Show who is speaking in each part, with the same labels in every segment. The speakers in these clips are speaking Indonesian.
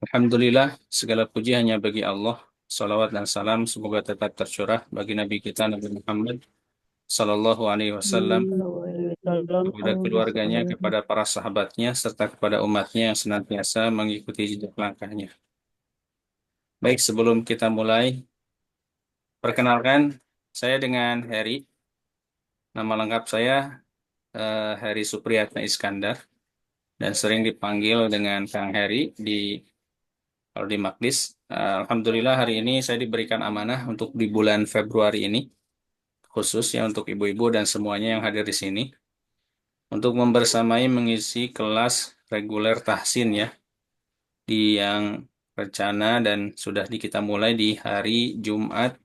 Speaker 1: Alhamdulillah, segala puji hanya bagi Allah. Salawat dan salam semoga tetap tercurah bagi Nabi kita Nabi Muhammad Sallallahu Alaihi Wasallam, kepada keluarganya, kepada para sahabatnya, serta kepada umatnya yang senantiasa mengikuti jejak langkahnya. Baik, sebelum kita mulai, perkenalkan saya dengan Heri. Nama lengkap saya Heri Supriyatna Iskandar dan sering dipanggil dengan Kang Heri kalau di Makdis. Alhamdulillah hari ini saya diberikan amanah untuk di bulan Februari ini, khususnya untuk ibu-ibu dan semuanya yang hadir di sini, untuk membersamai mengisi kelas reguler tahsin ya, di yang rencana dan sudah kita mulai di hari Jumat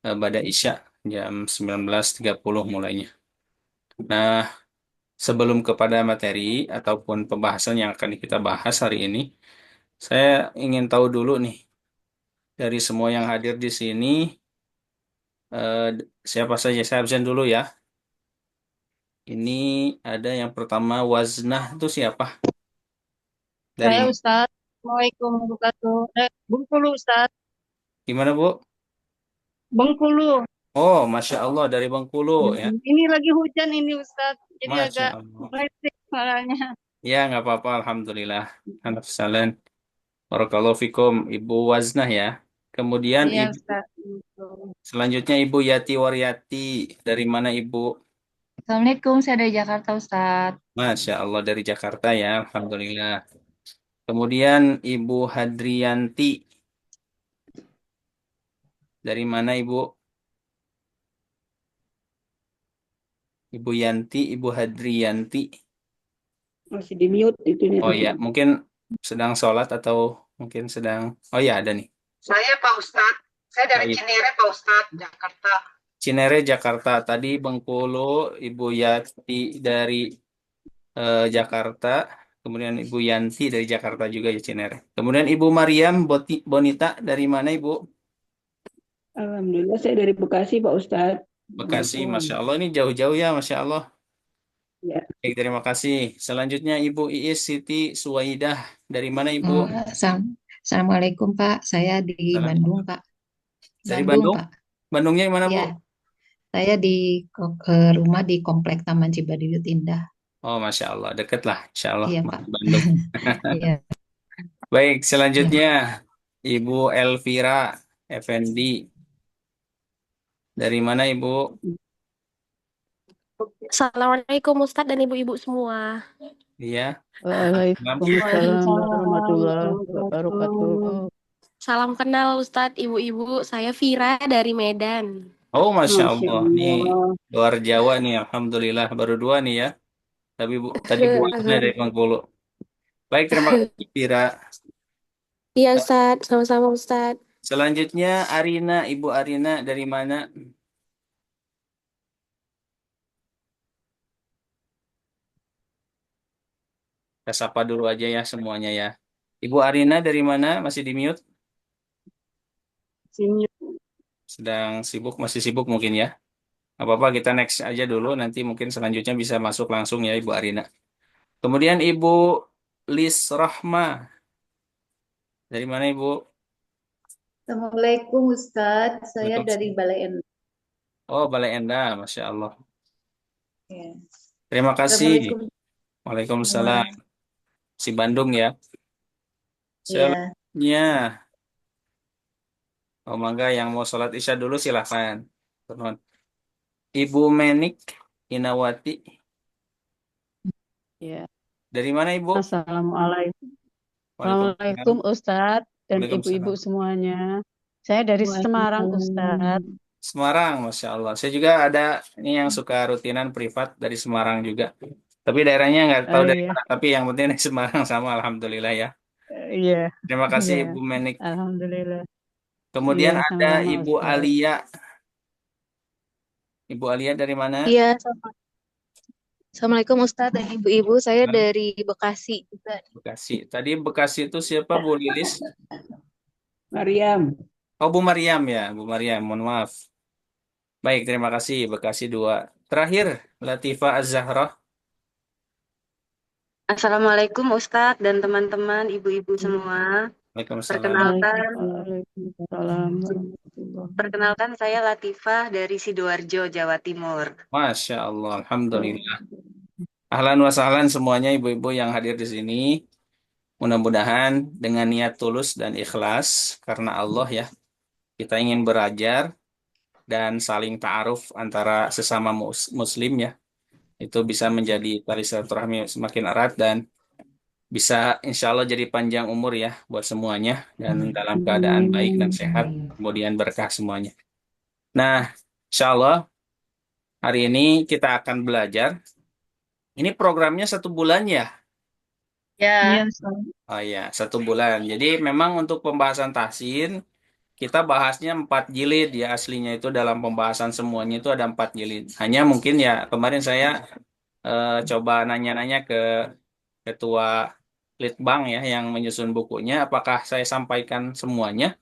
Speaker 1: pada Isya jam 19.30 mulainya. Nah, sebelum kepada materi ataupun pembahasan yang akan kita bahas hari ini, saya ingin tahu dulu nih dari semua yang hadir di sini, eh, siapa saja. Saya absen dulu ya. Ini ada yang pertama Waznah itu siapa? Dari
Speaker 2: Saya Ustadz. Assalamualaikum warahmatullahi wabarakatuh. Bengkulu Ustadz.
Speaker 1: gimana Bu?
Speaker 2: Bengkulu.
Speaker 1: Oh, Masya Allah dari Bengkulu ya.
Speaker 2: Ini lagi hujan ini Ustadz. Jadi
Speaker 1: Masya
Speaker 2: agak
Speaker 1: Allah.
Speaker 2: berisik suaranya.
Speaker 1: Ya nggak apa-apa. Alhamdulillah. Anak salen. Barakallahu fikum Ibu Waznah ya. Kemudian
Speaker 2: Iya
Speaker 1: Ibu
Speaker 2: Ustadz.
Speaker 1: selanjutnya Ibu Yati Waryati. Dari mana Ibu?
Speaker 2: Assalamualaikum, saya dari Jakarta Ustadz.
Speaker 1: Masya Allah dari Jakarta ya. Alhamdulillah. Kemudian Ibu Hadrianti. Dari mana Ibu? Ibu Yanti, Ibu Hadrianti.
Speaker 3: Masih di mute itunya.
Speaker 1: Oh ya, mungkin sedang sholat atau mungkin sedang. Oh ya, ada nih.
Speaker 3: Saya Pak Ustadz, saya dari
Speaker 1: Baik.
Speaker 3: Cinere Pak Ustadz, Jakarta.
Speaker 1: Cinere, Jakarta. Tadi Bengkulu, Ibu Yati dari Jakarta. Kemudian Ibu Yanti dari Jakarta juga ya Cinere. Kemudian Ibu Mariam Bonita dari mana Ibu?
Speaker 3: Alhamdulillah saya dari Bekasi Pak Ustadz.
Speaker 1: Bekasi,
Speaker 3: Assalamualaikum.
Speaker 1: Masya Allah. Ini jauh-jauh ya, Masya Allah.
Speaker 3: Ya,
Speaker 1: Baik, terima kasih. Selanjutnya Ibu Iis Siti Suwaidah. Dari mana Ibu?
Speaker 4: Oh, Assalamualaikum Pak, saya di Bandung
Speaker 1: Salam.
Speaker 4: Pak.
Speaker 1: Dari
Speaker 4: Bandung
Speaker 1: Bandung?
Speaker 4: Pak.
Speaker 1: Bandungnya yang mana Bu?
Speaker 4: Ya, saya ke rumah di Komplek Taman Cibaduyut Indah.
Speaker 1: Oh, Masya Allah. Deket lah, Insya Allah.
Speaker 4: Iya Pak.
Speaker 1: Masih Bandung.
Speaker 4: Iya,
Speaker 1: Baik,
Speaker 4: iya.
Speaker 1: selanjutnya Ibu Elvira Effendi. Dari mana Ibu?
Speaker 5: Assalamualaikum Ustadz dan ibu-ibu semua.
Speaker 1: Iya. Salam.
Speaker 3: Waalaikumsalam
Speaker 2: Waalaikumsalam
Speaker 3: warahmatullahi
Speaker 2: warahmatullahi
Speaker 3: wabarakatuh.
Speaker 2: wabarakatuh.
Speaker 5: Salam kenal Ustadz, ibu-ibu. Saya Vira dari Medan.
Speaker 1: Oh, Masya
Speaker 3: Masya
Speaker 1: Allah. Nih,
Speaker 3: Allah.
Speaker 1: luar Jawa nih. Alhamdulillah. Baru dua nih ya. Tapi tadi Bu Asna dari
Speaker 5: Alhamdulillah.
Speaker 1: Bengkulu. Baik, terima kasih Vira.
Speaker 5: Iya Ustadz, sama-sama Ustadz.
Speaker 1: Selanjutnya Arina. Ibu Arina dari mana? Kita sapa dulu aja ya semuanya ya. Ibu Arina dari mana? Masih di mute?
Speaker 2: Sini.
Speaker 1: Sedang sibuk? Masih sibuk mungkin ya? Nggak apa-apa, kita next aja dulu. Nanti mungkin selanjutnya bisa masuk langsung ya Ibu Arina. Kemudian Ibu Lis Rahma. Dari mana Ibu?
Speaker 6: Assalamualaikum Ustadz, saya dari
Speaker 1: Waalaikumsalam.
Speaker 6: Balai Endah.
Speaker 1: Oh, Balai Endah, Masya Allah.
Speaker 6: Ya.
Speaker 1: Terima kasih.
Speaker 6: Assalamualaikum
Speaker 1: Waalaikumsalam.
Speaker 6: semua.
Speaker 1: Si Bandung ya.
Speaker 6: Ya,
Speaker 1: Selanjutnya, oh mangga yang mau sholat Isya dulu silahkan. Turun. Ibu Menik Inawati.
Speaker 3: Ya.
Speaker 1: Dari mana Ibu?
Speaker 3: Assalamualaikum.
Speaker 1: Waalaikumsalam.
Speaker 3: Assalamualaikum Ustadz dan ibu-ibu
Speaker 1: Waalaikumsalam.
Speaker 3: semuanya. Saya dari Semarang
Speaker 2: Waalaikumsalam.
Speaker 3: Ustadz.
Speaker 1: Semarang, Masya Allah. Saya juga ada ini yang suka rutinan privat dari Semarang juga. Tapi daerahnya nggak tahu dari
Speaker 3: Iya,
Speaker 1: mana. Tapi yang penting dari Semarang sama Alhamdulillah ya.
Speaker 3: iya,
Speaker 1: Terima kasih
Speaker 3: iya.
Speaker 1: Ibu Menik.
Speaker 3: Alhamdulillah. Iya,
Speaker 1: Kemudian ada
Speaker 3: sama-sama
Speaker 1: Ibu
Speaker 3: Ustadz.
Speaker 1: Alia. Ibu Alia dari mana?
Speaker 5: Iya, Assalamualaikum Ustadz dan ibu-ibu. Saya dari Bekasi juga.
Speaker 1: Bekasi. Tadi Bekasi itu siapa Bu Lilis?
Speaker 3: Mariam.
Speaker 1: Oh Bu Mariam ya, Bu Mariam. Mohon maaf. Baik, terima kasih. Bekasi 2. Terakhir, Latifah Az-Zahra.
Speaker 5: Assalamualaikum Ustadz dan teman-teman, ibu-ibu semua.
Speaker 1: Waalaikumsalam.
Speaker 5: Perkenalkan,
Speaker 3: Waalaikumsalam warahmatullahi
Speaker 5: perkenalkan saya Latifah dari Sidoarjo, Jawa Timur.
Speaker 1: Masya Allah, Alhamdulillah.
Speaker 3: wabarakatuh.
Speaker 1: Ahlan wa sahlan semuanya ibu-ibu yang hadir di sini. Mudah-mudahan dengan niat tulus dan ikhlas karena Allah ya, kita ingin belajar dan saling ta'aruf antara sesama muslim ya. Itu bisa menjadi tali silaturahmi semakin erat dan bisa insya Allah jadi panjang umur ya buat semuanya dan dalam keadaan baik dan sehat, kemudian berkah semuanya. Nah, insya Allah hari ini kita akan belajar. Ini programnya 1 bulan ya?
Speaker 2: Iya,
Speaker 6: Ya,
Speaker 2: Ustaz.
Speaker 1: Oh iya, 1 bulan. Jadi memang untuk pembahasan tahsin kita bahasnya 4 jilid ya aslinya itu dalam pembahasan semuanya itu ada 4 jilid. Hanya mungkin ya kemarin saya coba nanya-nanya ke ketua Litbang ya yang menyusun bukunya, apakah saya sampaikan semuanya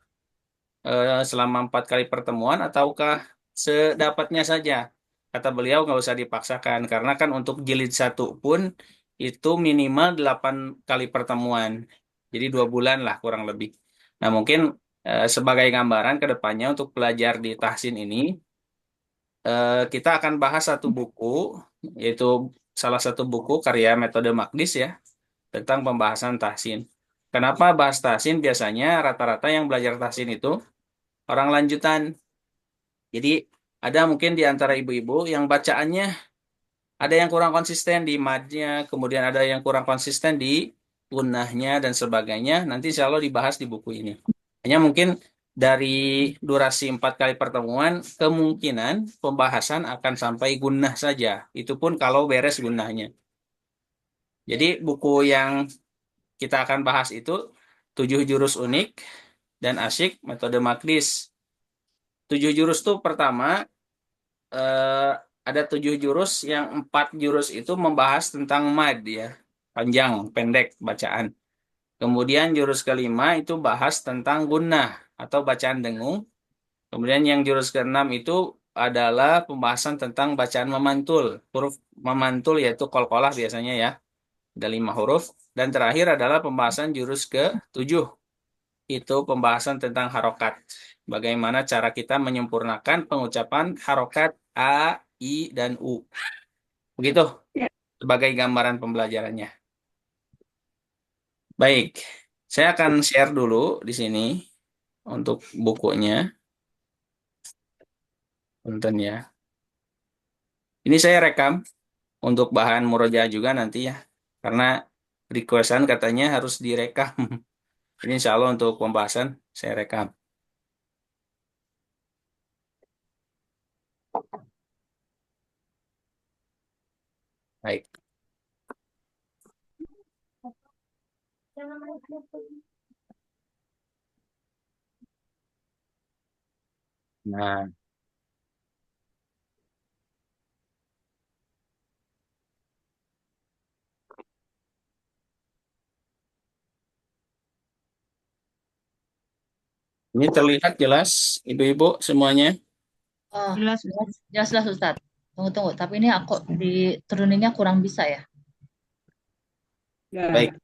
Speaker 1: selama 4 kali pertemuan ataukah sedapatnya saja. Kata beliau nggak usah dipaksakan karena kan untuk jilid 1 pun itu minimal 8 kali pertemuan. Jadi 2 bulan lah kurang lebih. Nah mungkin sebagai gambaran ke depannya untuk belajar di tahsin ini kita akan bahas 1 buku yaitu salah satu buku karya metode Magdis ya tentang pembahasan tahsin. Kenapa bahas tahsin? Biasanya rata-rata yang belajar tahsin itu orang lanjutan. Jadi ada mungkin di antara ibu-ibu yang bacaannya ada yang kurang konsisten di madnya, kemudian ada yang kurang konsisten di gunnahnya dan sebagainya. Nanti insya Allah dibahas di buku ini. Hanya mungkin dari durasi 4 kali pertemuan, kemungkinan pembahasan akan sampai gunnah saja. Itu pun kalau beres gunnahnya. Jadi buku yang kita akan bahas itu 7 jurus unik dan asyik metode Magdis. 7 jurus itu pertama eh, ada 7 jurus yang 4 jurus itu membahas tentang mad ya, panjang, pendek bacaan. Kemudian jurus kelima itu bahas tentang gunnah atau bacaan dengung. Kemudian yang jurus keenam itu adalah pembahasan tentang bacaan memantul, huruf memantul yaitu qalqalah biasanya ya, ada 5 huruf. Dan terakhir adalah pembahasan jurus ke-7 itu pembahasan tentang harokat. Bagaimana cara kita menyempurnakan pengucapan harokat A, I, dan U. Begitu
Speaker 3: Ya.
Speaker 1: sebagai gambaran pembelajarannya. Baik, saya akan share dulu di sini untuk bukunya. Punten ya. Ini saya rekam untuk bahan murojaah juga nanti ya. Karena requestan katanya harus direkam. Ini insya Allah untuk pembahasan saya rekam. Baik. Nah, ini terlihat jelas ibu-ibu semuanya.
Speaker 6: oh,
Speaker 2: Jelas,
Speaker 6: jelas Ustadz. Tunggu. Tapi ini aku di turuninnya kurang bisa ya.
Speaker 3: Ya.
Speaker 1: Baik.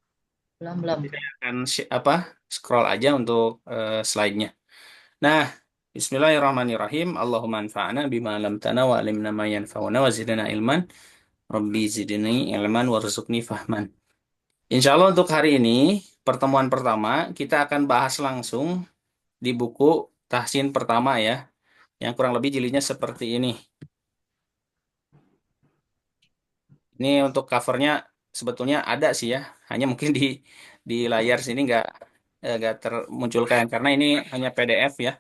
Speaker 6: Belum.
Speaker 1: Saya akan scroll aja untuk slide-nya. Nah, Bismillahirrahmanirrahim. Allahumma anfa'na bima 'allamtana wa 'allimna ma yanfa'una wa zidna ilman. Rabbi zidni ilman warzuqni fahman. Insya Allah untuk hari ini, pertemuan pertama, kita akan bahas langsung di buku tahsin pertama ya, yang kurang lebih jilidnya seperti ini. Ini untuk covernya sebetulnya ada sih ya, hanya mungkin di layar sini nggak termunculkan karena ini hanya PDF ya.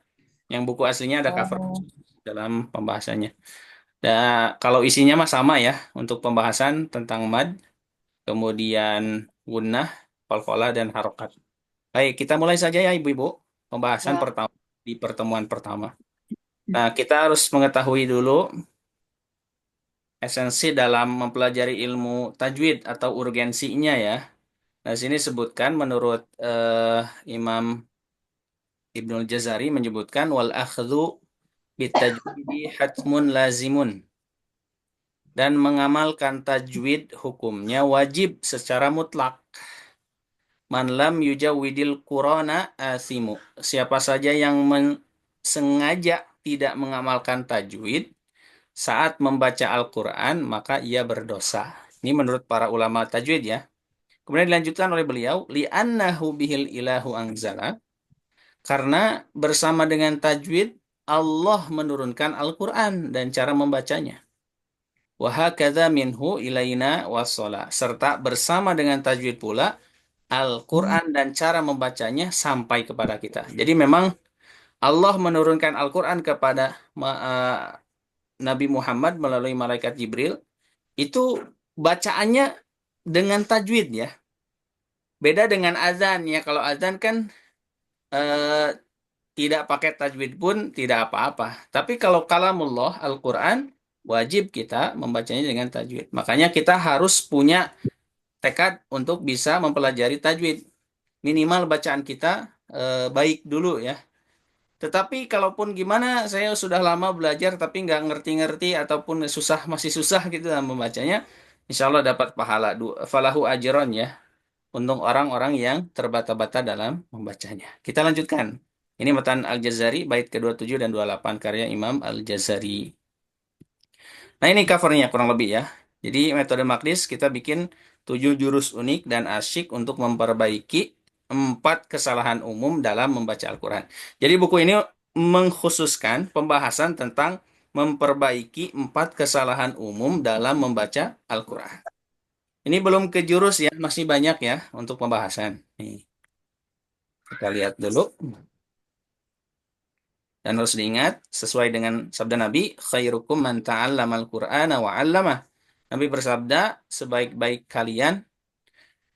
Speaker 1: Yang buku aslinya ada cover
Speaker 6: Oh,
Speaker 1: dalam pembahasannya. Dan kalau isinya mah sama ya, untuk pembahasan tentang mad, kemudian gunnah, qalqalah dan harokat. Baik, kita mulai saja ya ibu-ibu. Pembahasan
Speaker 6: ya.
Speaker 1: pertama di pertemuan pertama. Nah, kita harus mengetahui dulu esensi dalam mempelajari ilmu tajwid atau urgensinya ya. Nah, sini sebutkan menurut Imam Ibnul Jazari menyebutkan wal akhdhu bitajwidi hatmun lazimun. dan mengamalkan tajwid hukumnya wajib secara mutlak. Man lam yujawwidil Qur'ana asimu. Siapa saja yang sengaja tidak mengamalkan tajwid saat membaca Al-Quran, maka ia berdosa. Ini menurut para ulama tajwid ya. Kemudian dilanjutkan oleh beliau, li'annahu bihil ilahu anzala. Karena bersama dengan tajwid, Allah menurunkan Al-Quran dan cara membacanya. Wahakadha minhu ilaina wassalah. Serta bersama dengan tajwid pula, Al-Quran dan cara membacanya sampai kepada kita. Jadi memang Allah menurunkan Al-Quran kepada Nabi Muhammad melalui malaikat Jibril. Itu bacaannya dengan tajwid ya. Beda dengan azan ya. Kalau azan kan tidak pakai tajwid pun tidak apa-apa. Tapi kalau kalamullah Al-Quran, wajib kita membacanya dengan tajwid. Makanya kita harus punya tekad untuk bisa mempelajari tajwid. Minimal bacaan kita baik dulu ya. Tetapi kalaupun gimana, saya sudah lama belajar tapi nggak ngerti-ngerti ataupun masih susah gitu dalam membacanya, insya Allah dapat pahala. Falahu ajron ya. Untuk orang-orang yang terbata-bata dalam membacanya. Kita lanjutkan. Ini matan Al-Jazari, bait ke-27 dan 28, karya Imam Al-Jazari. Nah ini covernya kurang lebih ya. Jadi metode Maqdis kita bikin 7 jurus unik dan asyik untuk memperbaiki 4 kesalahan umum dalam membaca Al-Quran. Jadi buku ini mengkhususkan pembahasan tentang memperbaiki 4 kesalahan umum dalam membaca Al-Quran. Ini belum ke jurus ya, masih banyak ya untuk pembahasan. Nih. Kita lihat dulu. Dan harus diingat, sesuai dengan sabda Nabi, khairukum man ta'allamal Qur'ana wa 'allamah. Nabi bersabda, sebaik-baik kalian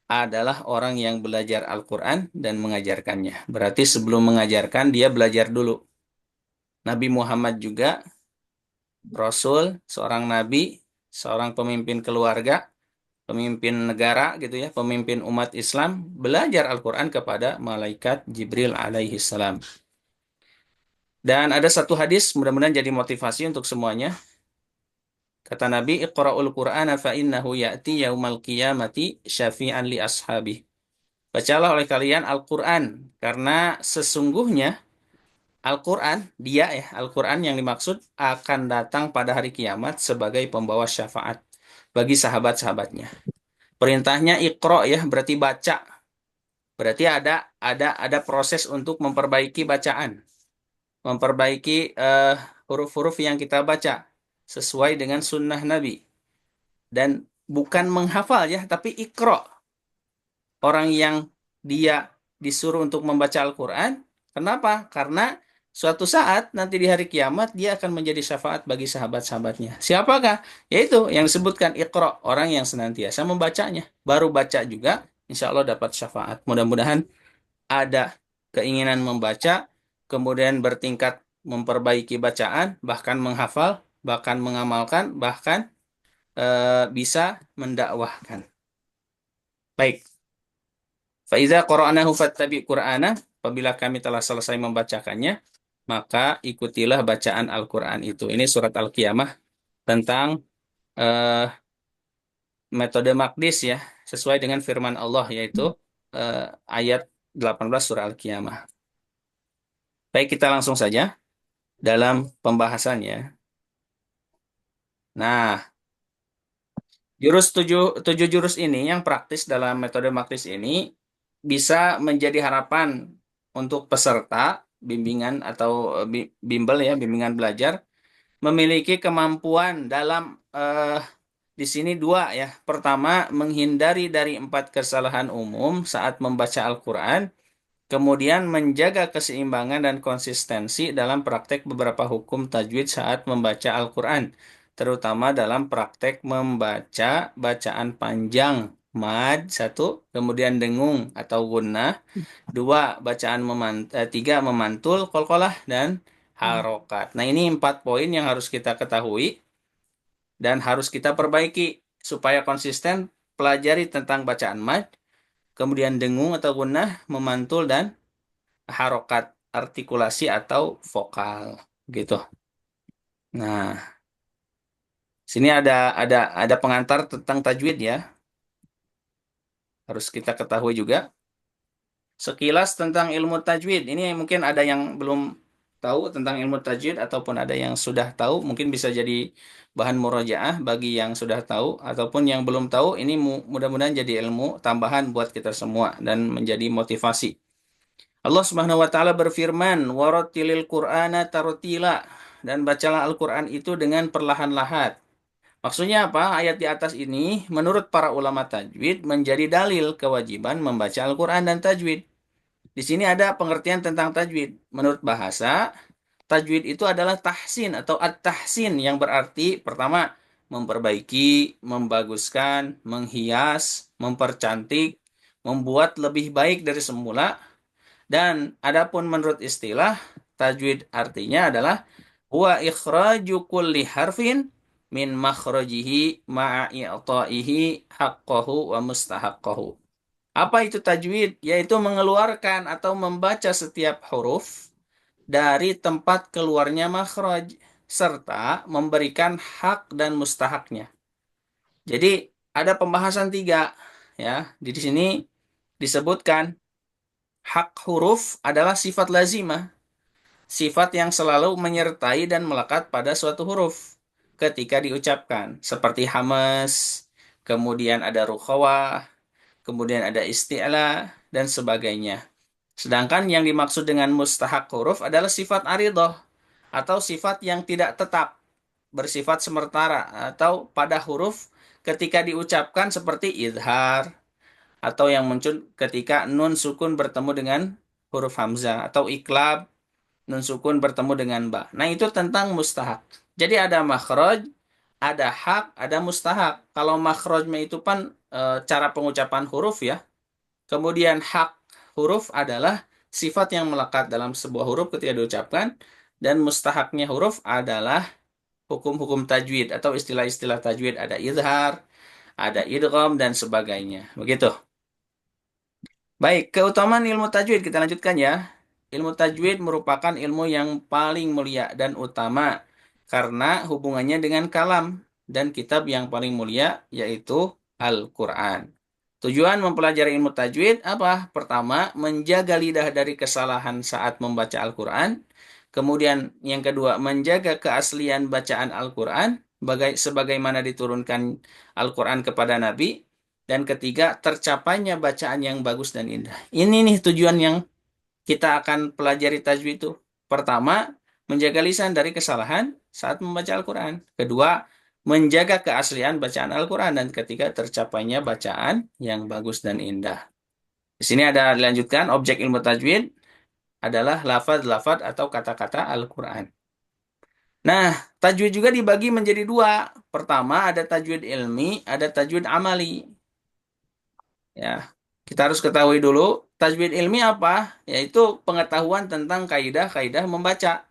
Speaker 1: adalah orang yang belajar Al-Quran dan mengajarkannya. Berarti sebelum mengajarkan, dia belajar dulu. Nabi Muhammad juga, Rasul, seorang Nabi, seorang pemimpin keluarga, pemimpin negara gitu ya, pemimpin umat Islam, belajar Al-Quran kepada malaikat Jibril alaihi salam. Dan ada satu hadis, mudah-mudahan jadi motivasi untuk semuanya. Kata Nabi, Iqra'ul Qur'ana fa innahu ya'ti yaumal qiyamati syafi'an li ashabi. Bacalah oleh kalian Al-Quran, karena sesungguhnya Al-Quran, Al-Quran yang dimaksud akan datang pada hari kiamat sebagai pembawa syafaat bagi sahabat-sahabatnya. Perintahnya Iqra ya, berarti baca. Berarti ada proses untuk memperbaiki bacaan. Memperbaiki huruf-huruf yang kita baca sesuai dengan sunnah Nabi. Dan bukan menghafal ya, tapi Iqra. Orang yang dia disuruh untuk membaca Al-Quran, kenapa? Karena suatu saat nanti di hari kiamat dia akan menjadi syafaat bagi sahabat-sahabatnya. Siapakah? Yaitu yang disebutkan Iqra, orang yang senantiasa membacanya. Baru baca juga, insya Allah dapat syafaat. Mudah-mudahan ada keinginan membaca, kemudian bertingkat memperbaiki bacaan, bahkan menghafal, bahkan mengamalkan, bahkan bisa mendakwahkan. Baik. Faiza qara'nahu fattabi' Qur'ana. Apabila kami telah selesai membacakannya, maka ikutilah bacaan Al-Quran itu. Ini surat Al-Qiyamah tentang metode Maqdis ya, sesuai dengan firman Allah, yaitu ayat 18 surah Al-Qiyamah. Baik, kita langsung saja dalam pembahasannya. Nah, tujuh jurus ini yang praktis dalam metode Maqdis ini bisa menjadi harapan untuk peserta bimbingan atau bimbel ya, bimbingan belajar, memiliki kemampuan dalam di sini 2 ya. Pertama, menghindari dari 4 kesalahan umum saat membaca Al-Quran. Kemudian menjaga keseimbangan dan konsistensi dalam praktek beberapa hukum tajwid saat membaca Al-Quran, terutama dalam praktek membaca bacaan panjang, mad 1, kemudian dengung atau gunnah 2, bacaan 3, memantul, qalqalah, dan harokat. Nah ini 4 poin yang harus kita ketahui dan harus kita perbaiki supaya konsisten pelajari tentang bacaan mad, kemudian dengung atau gunnah, memantul, dan harokat artikulasi atau vokal gitu. Nah, Sini ada pengantar tentang tajwid ya. Harus kita ketahui juga. Sekilas tentang ilmu tajwid. Ini mungkin ada yang belum tahu tentang ilmu tajwid ataupun ada yang sudah tahu, mungkin bisa jadi bahan murojaah bagi yang sudah tahu ataupun yang belum tahu. Ini mudah-mudahan jadi ilmu tambahan buat kita semua dan menjadi motivasi. Allah Subhanahu wa taala berfirman, "Warattilil Qur'ana tartila." Dan bacalah Al-Qur'an itu dengan perlahan-lahan. Maksudnya apa? Ayat di atas ini menurut para ulama tajwid menjadi dalil kewajiban membaca Al-Qur'an dan tajwid. Di sini ada pengertian tentang tajwid. Menurut bahasa, tajwid itu adalah tahsin atau at-tahsin yang berarti pertama memperbaiki, membaguskan, menghias, mempercantik, membuat lebih baik dari semula. Dan adapun menurut istilah, tajwid artinya adalah huwa ikhraju kulli harfin min makhrajihi ma'a i'ta'ihi haqqahu wa mustahaqqahu. Apa itu tajwid? Yaitu mengeluarkan atau membaca setiap huruf dari tempat keluarnya makhraj serta memberikan hak dan mustahaknya. Jadi ada pembahasan tiga ya. Di sini disebutkan hak huruf adalah sifat lazimah, sifat yang selalu menyertai dan melekat pada suatu huruf ketika diucapkan, seperti hamas, kemudian ada rukhawah, kemudian ada isti'la, dan sebagainya. Sedangkan yang dimaksud dengan mustahak huruf adalah sifat aridoh, atau sifat yang tidak tetap, bersifat sementara, atau pada huruf ketika diucapkan seperti idhar, atau yang muncul ketika nun sukun bertemu dengan huruf hamzah, atau iklab, nun sukun bertemu dengan ba. Nah, itu tentang mustahak. Jadi ada makhraj, ada hak, ada mustahak. Kalau makhrajnya itu kan cara pengucapan huruf ya. Kemudian hak huruf adalah sifat yang melekat dalam sebuah huruf ketika diucapkan, dan mustahaknya huruf adalah hukum-hukum tajwid atau istilah-istilah tajwid, ada izhar, ada idgham dan sebagainya. Begitu. Baik, keutamaan ilmu tajwid kita lanjutkan ya. Ilmu tajwid merupakan ilmu yang paling mulia dan utama karena hubungannya dengan kalam dan kitab yang paling mulia yaitu Al-Quran. Tujuan mempelajari ilmu tajwid apa? Pertama, menjaga lidah dari kesalahan saat membaca Al-Quran. Kemudian yang kedua, menjaga keaslian bacaan Al-Quran sebagaimana diturunkan Al-Quran kepada Nabi. Dan ketiga, tercapainya bacaan yang bagus dan indah. Ini nih tujuan yang kita akan pelajari tajwid itu. Pertama, menjaga lisan dari kesalahan saat membaca Al-Quran. Kedua, menjaga keaslian bacaan Al-Quran. Dan ketiga, tercapainya bacaan yang bagus dan indah. Di sini ada dilanjutkan, objek ilmu tajwid adalah lafaz-lafaz atau kata-kata Al-Quran. Nah, tajwid juga dibagi menjadi dua. Pertama, ada tajwid ilmi, ada tajwid amali. Ya, kita harus ketahui dulu, tajwid ilmi apa? Yaitu pengetahuan tentang kaidah-kaidah membaca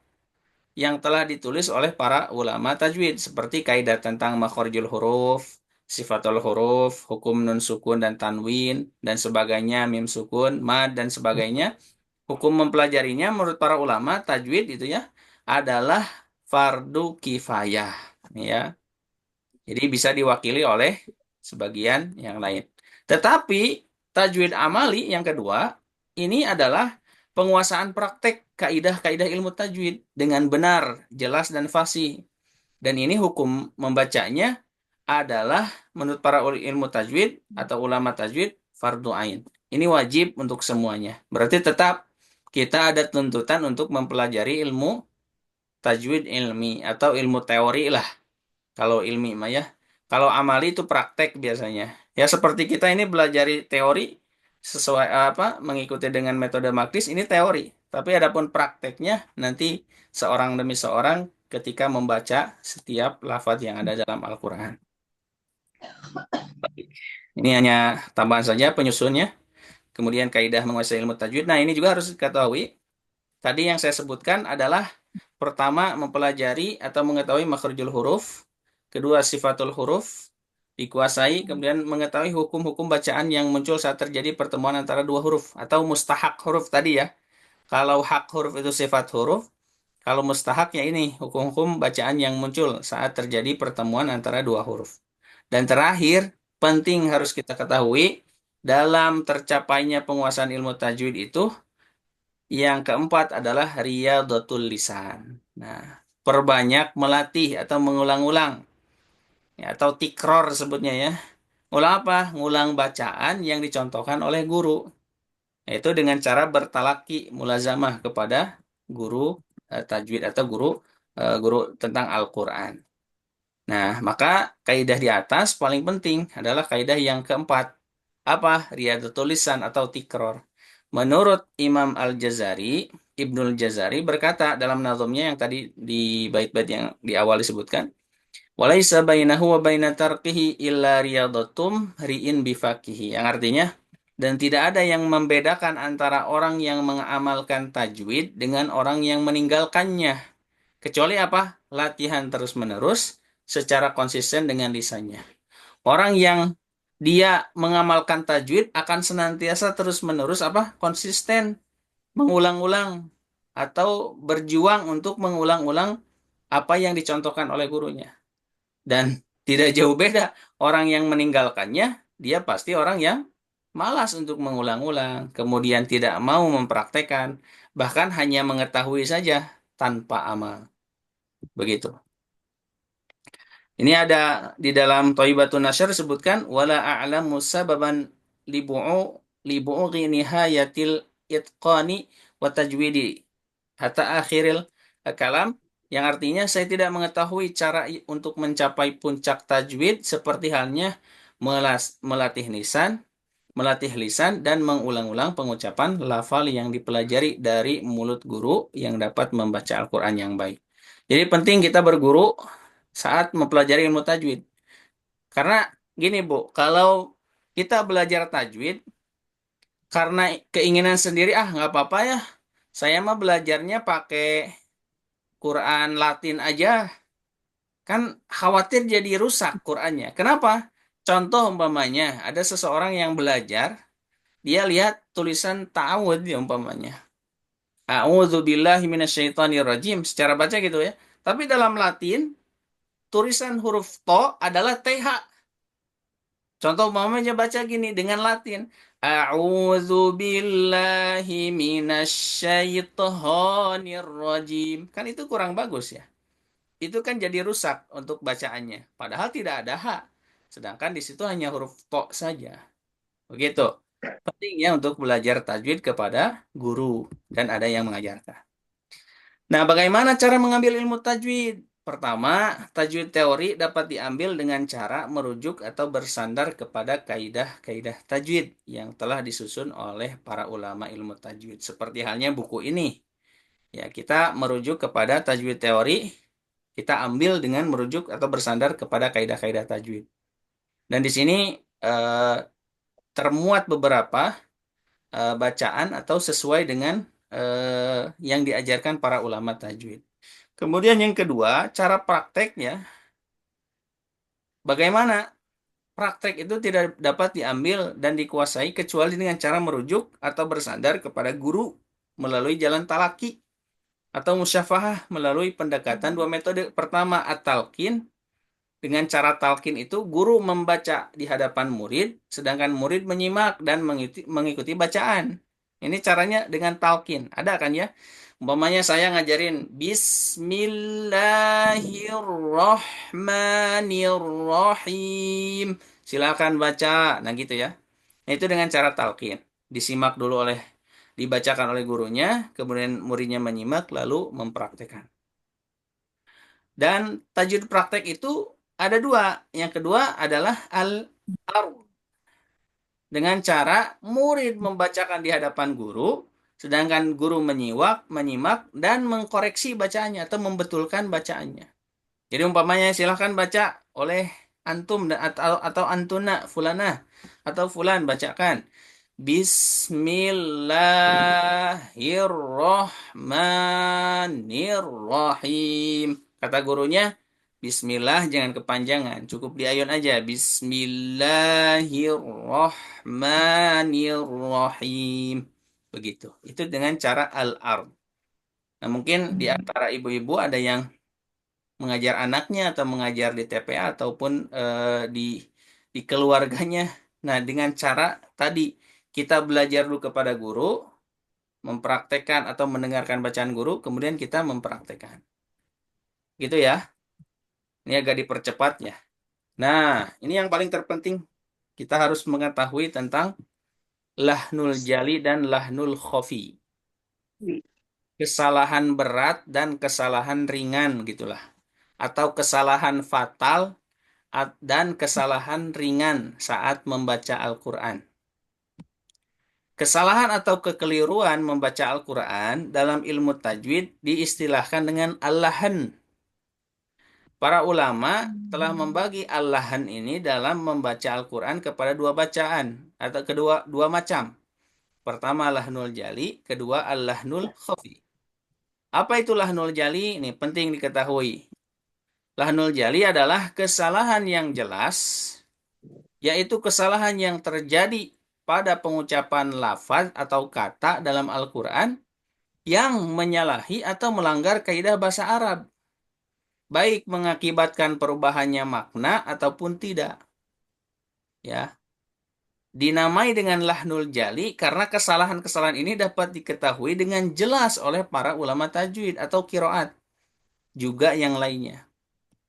Speaker 1: yang telah ditulis oleh para ulama tajwid, seperti kaidah tentang makhorijul huruf, sifatul huruf, hukum nun sukun dan tanwin, dan sebagainya, mim sukun, mad, dan sebagainya. Hukum mempelajarinya menurut para ulama tajwid itu ya adalah fardu kifayah. Ya. Jadi bisa diwakili oleh sebagian yang lain. Tetapi tajwid amali yang kedua, ini adalah penguasaan praktek kaidah-kaidah ilmu tajwid dengan benar, jelas, dan fasih. Dan ini hukum membacanya adalah menurut para ilmu tajwid atau ulama tajwid fardu ain. Ini wajib untuk semuanya. Berarti tetap kita ada tuntutan untuk mempelajari ilmu tajwid ilmi atau ilmu teori lah. Kalau ilmi mah ya. Kalau amali itu praktek biasanya. Ya seperti kita ini belajar teori sesuai mengikuti dengan metode makris ini teori. Tapi adapun prakteknya nanti seorang demi seorang ketika membaca setiap lafaz yang ada dalam Al-Qur'an. Ini hanya tambahan saja penyusunnya. Kemudian kaidah menguasai ilmu tajwid. Nah, ini juga harus diketahui. Tadi yang saya sebutkan adalah pertama mempelajari atau mengetahui makhrijul huruf, kedua sifatul huruf dikuasai, kemudian mengetahui hukum-hukum bacaan yang muncul saat terjadi pertemuan antara dua huruf atau mustahak huruf tadi ya. Kalau hak huruf itu sifat huruf, Kalau mustahak ya ini hukum-hukum bacaan yang muncul saat terjadi pertemuan antara dua huruf. Dan terakhir, penting harus kita ketahui dalam tercapainya penguasaan ilmu tajwid itu yang keempat adalah riyadhatul lisan. Nah, perbanyak melatih atau mengulang-ulang ya, atau tikror sebutnya ya. Ngulang apa? Ngulang bacaan yang dicontohkan oleh guru. Yaitu dengan cara bertalaki mulazamah kepada guru tajwid atau guru tentang Al-Qur'an. Nah, maka kaidah di atas paling penting adalah kaidah yang keempat. Apa? Riyadhatul lisan atau tikror. Menurut Imam Al-Jazari, Ibnul Jazari berkata dalam nazamnya yang tadi di bait-bait yang di awal disebutkan, "Walaisa bainahu wa baina tarkihi illa riyadatum ri'in bifakihi." Yang artinya, dan tidak ada yang membedakan antara orang yang mengamalkan tajwid dengan orang yang meninggalkannya. Kecuali apa? Latihan terus-menerus secara konsisten dengan lisannya. Orang yang dia mengamalkan tajwid akan senantiasa terus-menerus apa? Konsisten, mengulang-ulang atau berjuang untuk mengulang-ulang apa yang dicontohkan oleh gurunya. Dan tidak jauh beda, orang yang meninggalkannya, dia pasti orang yang malas untuk mengulang-ulang, kemudian tidak mau mempraktekkan, bahkan hanya mengetahui saja tanpa amal. Begitu. Ini ada di dalam Thaibatun Nasyr disebutkan wala a'lamu sababan libu'ughi nihayatil itqani wa tajwidi hatta akhiril kalam, yang artinya saya tidak mengetahui cara untuk mencapai puncak tajwid seperti halnya melatih lisan dan mengulang-ulang pengucapan lafal yang dipelajari dari mulut guru yang dapat membaca Al-Qur'an yang baik. Jadi penting kita berguru saat mempelajari ilmu tajwid. Karena gini Bu, kalau kita belajar tajwid karena keinginan sendiri, nggak apa-apa ya, saya mah belajarnya pakai Quran Latin aja, kan khawatir jadi rusak Qurannya. Kenapa? Contoh umpamanya, ada seseorang yang belajar, dia lihat tulisan ta'awud ya umpamanya. A'udzubillahi minasyaitonirrajim, secara baca gitu ya. Tapi dalam Latin, tulisan huruf to adalah TH. Contoh umpamanya baca gini dengan Latin. A'udzu billahi minasyaitonir rajim. Kan itu kurang bagus ya. Itu kan jadi rusak untuk bacaannya. Padahal tidak ada H. Sedangkan di situ hanya huruf to saja. Begitu. Pentingnya untuk belajar tajwid kepada guru dan ada yang mengajarkan. Nah, bagaimana cara mengambil ilmu tajwid? Pertama, tajwid teori dapat diambil dengan cara merujuk atau bersandar kepada kaidah-kaidah tajwid yang telah disusun oleh para ulama ilmu tajwid. Seperti halnya buku ini. Ya, kita merujuk kepada tajwid teori, kita ambil dengan merujuk atau bersandar kepada kaidah-kaidah tajwid. Dan di sini termuat beberapa bacaan atau sesuai dengan yang diajarkan para ulama tajwid. Kemudian yang kedua, cara prakteknya. Bagaimana? Praktek itu tidak dapat diambil dan dikuasai kecuali dengan cara merujuk atau bersandar kepada guru melalui jalan talaki atau musyafahah melalui pendekatan dua metode. Pertama, at-talqin. Dengan cara talqin itu guru membaca di hadapan murid, sedangkan murid menyimak dan mengikuti bacaan. Ini caranya dengan talqin. Ada kan ya? Umpamanya saya ngajarin Bismillahirrahmanirrahim. Silakan baca. Nah gitu ya. Nah itu dengan cara talqin. Disimak dulu dibacakan oleh gurunya, kemudian muridnya menyimak lalu mempraktekkan. Dan tajwid praktek itu ada dua. Yang kedua adalah al-ard. Dengan cara murid membacakan di hadapan guru, sedangkan guru menyimak, dan mengkoreksi bacaannya atau membetulkan bacaannya. Jadi umpamanya silahkan baca oleh antum atau antuna fulana atau fulan bacakan. Bismillahirrahmanirrahim. Kata gurunya, Bismillah jangan kepanjangan, cukup di ayun aja. Bismillahirrahmanirrahim. Begitu. Itu dengan cara al-ard. Nah, mungkin di antara ibu-ibu ada yang mengajar anaknya atau mengajar di TPA ataupun di keluarganya. Nah, dengan cara tadi kita belajar dulu kepada guru, mempraktekkan atau mendengarkan bacaan guru, kemudian kita mempraktekkan. Gitu ya. Ini agak dipercepat ya. Nah, ini yang paling terpenting. Kita harus mengetahui tentang lahnul jali dan lahnul khofi. Kesalahan berat dan kesalahan ringan gitulah. Atau kesalahan fatal dan kesalahan ringan saat membaca Al-Quran. Kesalahan atau kekeliruan membaca Al-Quran dalam ilmu tajwid diistilahkan dengan al-lahan. Para ulama telah membagi al-lahan ini dalam membaca Al-Quran kepada dua bacaan atau dua macam. Pertama lahnul jali, kedua al-lahnul khafi. Apa itu lahnul jali? Ini penting diketahui. Lahnul jali adalah kesalahan yang jelas, yaitu kesalahan yang terjadi pada pengucapan lafaz atau kata dalam Al-Quran yang menyalahi atau melanggar kaidah bahasa Arab, baik mengakibatkan perubahannya makna ataupun tidak. Ya, dinamai dengan lahnul jali karena kesalahan-kesalahan ini dapat diketahui dengan jelas oleh para ulama tajwid atau kiroat, juga yang lainnya.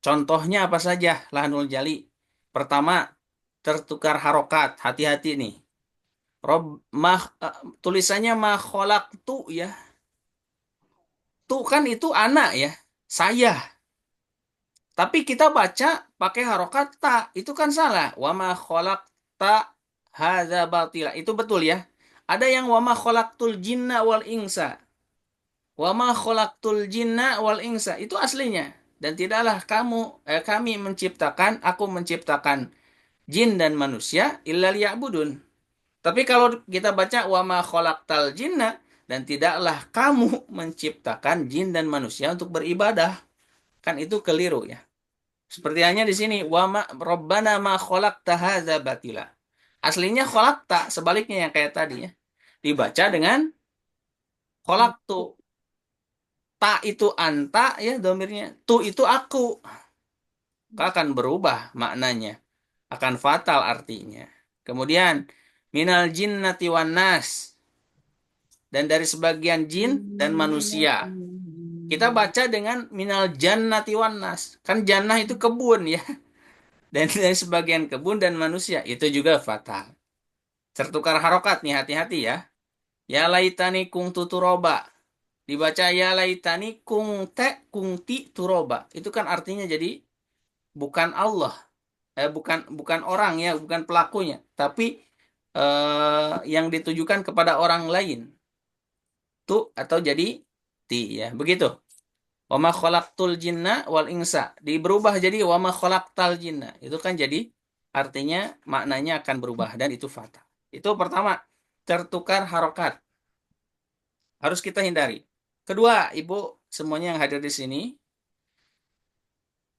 Speaker 1: Contohnya apa saja lahnul jali? Pertama, tertukar harokat. Hati-hati nih. Tulisannya ma khalaqtu ya. Tu kan itu anak ya. Saya. Tapi kita baca pakai harokat ta. Itu kan salah. Wa ma khalaqta hadza batila. Itu betul ya. Ada yang wa ma khalaqtul jinna wal insa. Wa ma khalaqtul jinna wal insa. Itu aslinya. Dan tidaklah kami menciptakan, aku menciptakan jin dan manusia illa liya'budun. Tapi kalau kita baca wa ma khalaqtal jinna, dan tidaklah kamu menciptakan jin dan manusia untuk beribadah. Kan itu keliru ya. Seperti hanya di sini wa ma rabbana ma khalaqta hadza batila. Aslinya khalaqta, sebaliknya yang kayak tadi ya. Dibaca dengan khalaqtu. Ta itu anta ya domirnya. Tu itu aku. Akan berubah maknanya. Akan fatal artinya. Kemudian minal jinnati wan nas, dan dari sebagian jin dan manusia. Kita baca dengan minal jannati wan nas. Kan jannah itu kebun ya. Dan dari sebagian kebun dan manusia. Itu juga fatal. Tertukar harokat nih, hati-hati ya. Ya laitani kungtu turoba. Dibaca ya laitani kungti turoba. Itu kan artinya jadi bukan Allah. Bukan orang ya, bukan pelakunya. Tapi yang ditujukan kepada orang lain. Tu atau jadi ti ya. Begitu. Wa ma khalaqtul jinna wal insa. Berubah jadi wa ma khalaqtal jinna. Itu kan jadi artinya maknanya akan berubah dan itu fatal. Itu pertama, tertukar harokat. Harus kita hindari. Kedua, Ibu semuanya yang hadir di sini,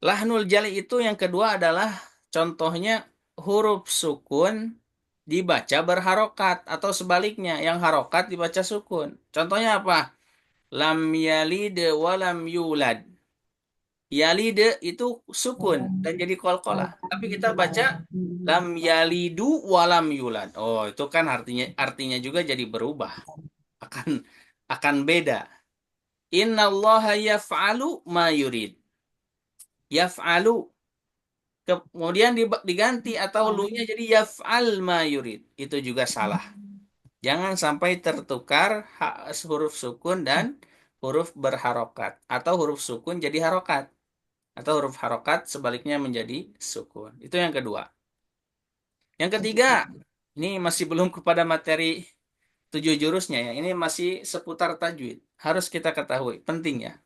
Speaker 1: lahnul jali itu yang kedua adalah contohnya huruf sukun dibaca berharokat atau sebaliknya yang harokat dibaca sukun. Contohnya apa? Lam yalid wa lam yulad. Yalid itu sukun dan jadi qalqalah. Tapi kita baca lam yalidu wa lam yulad. Oh, itu kan artinya juga jadi berubah. Akan beda. Innallaha yaf'alu ma yurid. Yaf'alu. Kemudian diganti atau lu-nya jadi yaf'al ma yurid. Itu juga salah. Jangan sampai tertukar huruf sukun dan huruf berharokat. Atau huruf sukun jadi harokat. Atau huruf harokat sebaliknya menjadi sukun. Itu yang kedua. Yang ketiga, ini masih belum kepada materi 7 jurusnya ya. Ini masih seputar tajwid. Harus kita ketahui. Penting ya.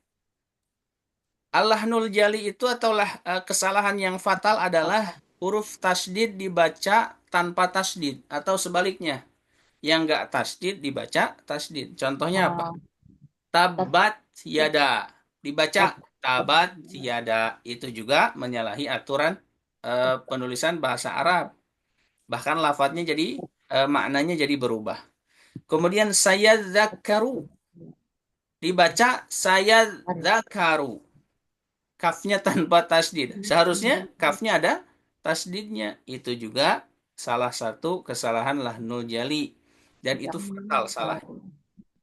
Speaker 1: Al-lahnul jali itu atau kesalahan yang fatal adalah huruf tasdid dibaca tanpa tasdid. Atau sebaliknya. Yang enggak tasdid dibaca tasdid. Contohnya apa? Tabat yada. Dibaca tabat yada. Itu juga menyalahi aturan penulisan bahasa Arab. Bahkan lafadznya jadi maknanya jadi berubah. Kemudian saya zakaru. dibaca saya zakaru. Kafnya tanpa tasdid. Seharusnya kafnya ada tasdidnya. Itu juga salah satu kesalahan lahnul jali. Dan itu fatal salah.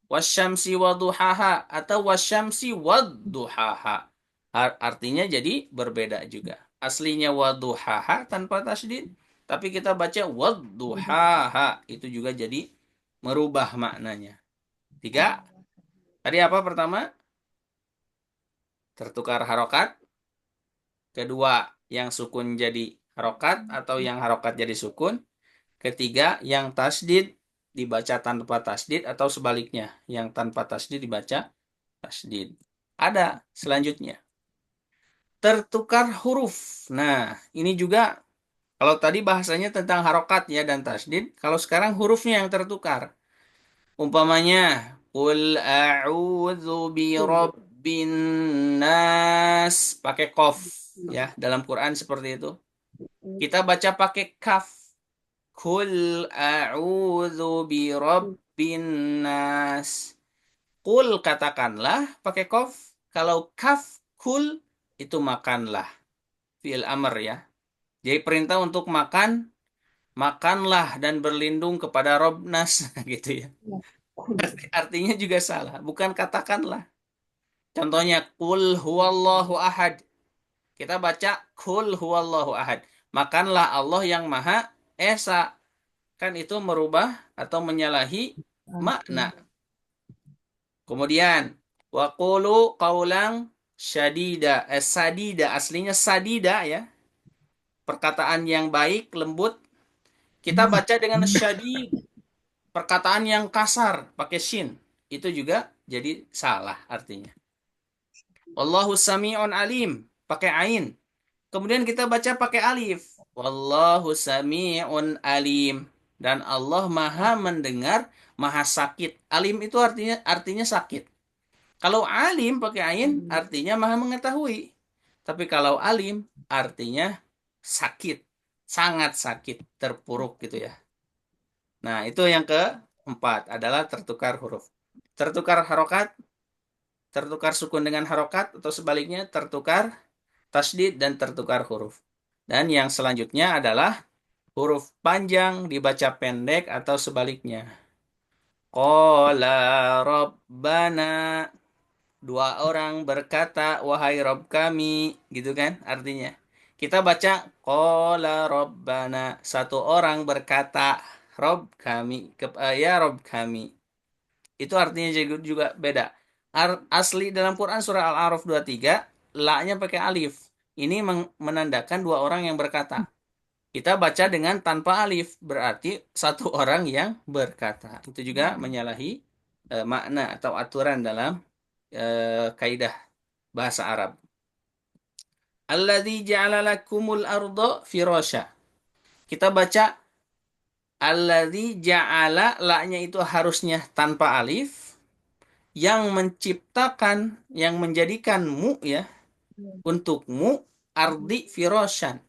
Speaker 1: Wasyamsi waduhaha atau wasyamsi wadduhaha. Artinya jadi berbeda juga. Aslinya waduhaha tanpa tasdid. Tapi kita baca wadduhaha. Itu juga jadi merubah maknanya. 3. Tadi apa pertama? Tertukar harokat. Kedua, yang sukun jadi harokat atau yang harokat jadi sukun. Ketiga, yang tasdid dibaca tanpa tasdid atau sebaliknya. Yang tanpa tasdid dibaca tasdid. Ada selanjutnya. Tertukar huruf. Nah, ini juga kalau tadi bahasanya tentang harokat ya dan tasdid. Kalau sekarang hurufnya yang tertukar. Umpamanya, Qul a'udzu birabbin nas. Pakai qaf ya. Dalam Quran seperti itu. Kita baca pakai kaf. Qul a'udzu birabbin nas. Qul katakanlah pakai qaf. Kalau kaf kul itu makanlah. Fi'il amr ya. Jadi perintah untuk makan, makanlah dan berlindung kepada Robnas gitu ya. Artinya juga salah, bukan katakanlah. Contohnya qul huwallahu ahad. Kita baca qul huwallahu ahad. Makanlah Allah yang Maha Esa. Kan itu merubah atau menyalahi makna. Kemudian waqulu qaulan syadida. Sadida aslinya sadida ya. Perkataan yang baik, lembut. Kita baca dengan syadid. Perkataan yang kasar pakai shin. Itu juga jadi salah artinya. Wallahu sami'un alim pakai ain. Kemudian kita baca pakai alif. Wallahu sami'un alim. Dan Allah maha mendengar, maha sakit. Alim itu artinya sakit. Kalau alim pakai ain artinya maha mengetahui. Tapi kalau alim artinya sakit. Sangat sakit, terpuruk gitu ya. Nah, itu yang keempat adalah tertukar huruf. Tertukar harokat, tertukar sukun dengan harokat, atau sebaliknya tertukar tasdid dan tertukar huruf. Dan yang selanjutnya adalah huruf panjang dibaca pendek atau sebaliknya. Qala Rabbana. Dua orang berkata, wahai Rabb kami. Gitu kan artinya. Kita baca Qala Rabbana. Satu orang berkata, Rabb kami. Ya Rabb kami. Itu artinya juga beda. Asli dalam Quran surah Al-A'raf 23, la-nya pakai alif. Ini menandakan dua orang yang berkata. Kita baca dengan tanpa alif, berarti satu orang yang berkata. Itu juga menyalahi makna atau aturan dalam kaidah bahasa Arab. Alladzi ja'ala lakumul arda firasya. Kita baca alladzi ja'ala, la-nya itu harusnya tanpa alif. Yang menciptakan, yang menjadikanmu ya, untukmu ardi firasyan.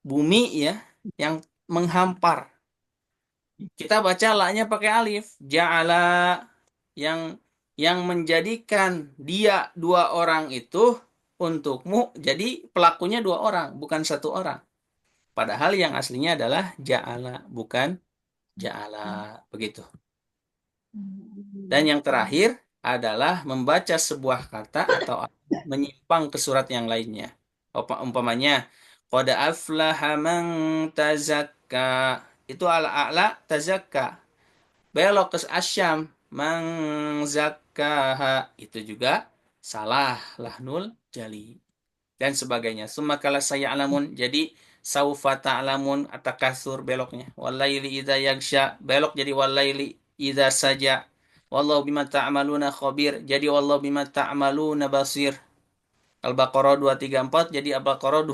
Speaker 1: Bumi ya, yang menghampar. Kita baca la-nya pakai alif. Ja'ala, yang menjadikan dia dua orang itu untukmu. Jadi pelakunya dua orang, bukan satu orang. Padahal yang aslinya adalah ja'ala, bukan ja'ala. Begitu. Dan yang terakhir adalah membaca sebuah kata atau menyimpang ke surat yang lainnya. Umpamanya, qad aflaha man tazakka. Itu ala-ala tazakka. Belok ke asyam. Man zakkaha. Itu juga salah, lahnul jali. Dan sebagainya. Sumakala saya alamun. Jadi, saufa ta'lamun atakasur beloknya. Wallaili idha yagsha. Belok jadi wallaili idha saja. Wallahu bima ta'maluna khabir. Jadi wallahu bima ta'maluna basir. Al-Baqarah 234 jadi Al-Baqarah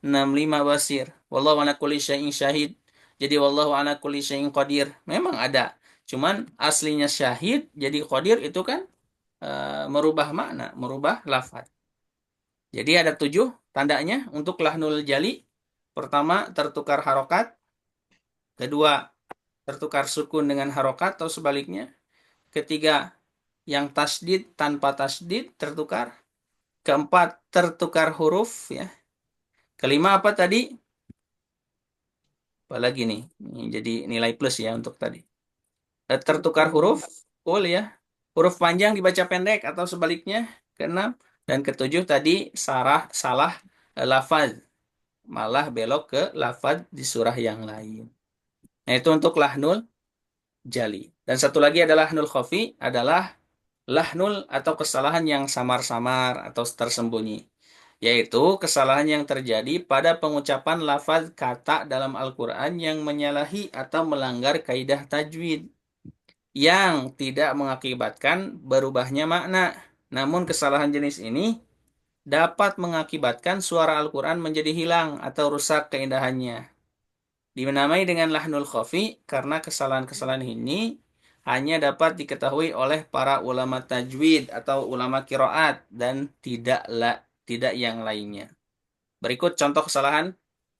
Speaker 1: 265 basir. Wallahu ala kulli syai'in syahid. Jadi wallahu ala kulli syai'in qadir. Memang ada. Cuman aslinya syahid jadi qadir itu kan merubah makna, merubah lafaz. Jadi ada 7 tandanya untuk lahnul jali. Pertama, tertukar harokat. Kedua, tertukar sukun dengan harokat atau sebaliknya. Ketiga, Yang tasdid tanpa tasdid tertukar. Keempat, tertukar huruf ya. Kelima apa tadi? Apalagi nih? Ini jadi nilai plus ya untuk tadi. Tertukar huruf, full ya. Huruf panjang dibaca pendek atau sebaliknya. Keenam. Dan ketujuh tadi salah lafaz. Malah belok ke lafaz di surah yang lain. Nah itu untuk lahnul jali. Dan satu lagi adalah lahnul khafi, adalah lahnul atau kesalahan yang samar-samar atau tersembunyi. Yaitu kesalahan yang terjadi pada pengucapan lafaz kata dalam Al-Quran yang menyalahi atau melanggar kaidah tajwid yang tidak mengakibatkan berubahnya makna. Namun kesalahan jenis ini dapat mengakibatkan suara Al-Quran menjadi hilang atau rusak keindahannya. Dinamai dengan lahnul khafi karena kesalahan-kesalahan ini hanya dapat diketahui oleh para ulama tajwid atau ulama kiroat dan tidak yang lainnya. Berikut contoh kesalahan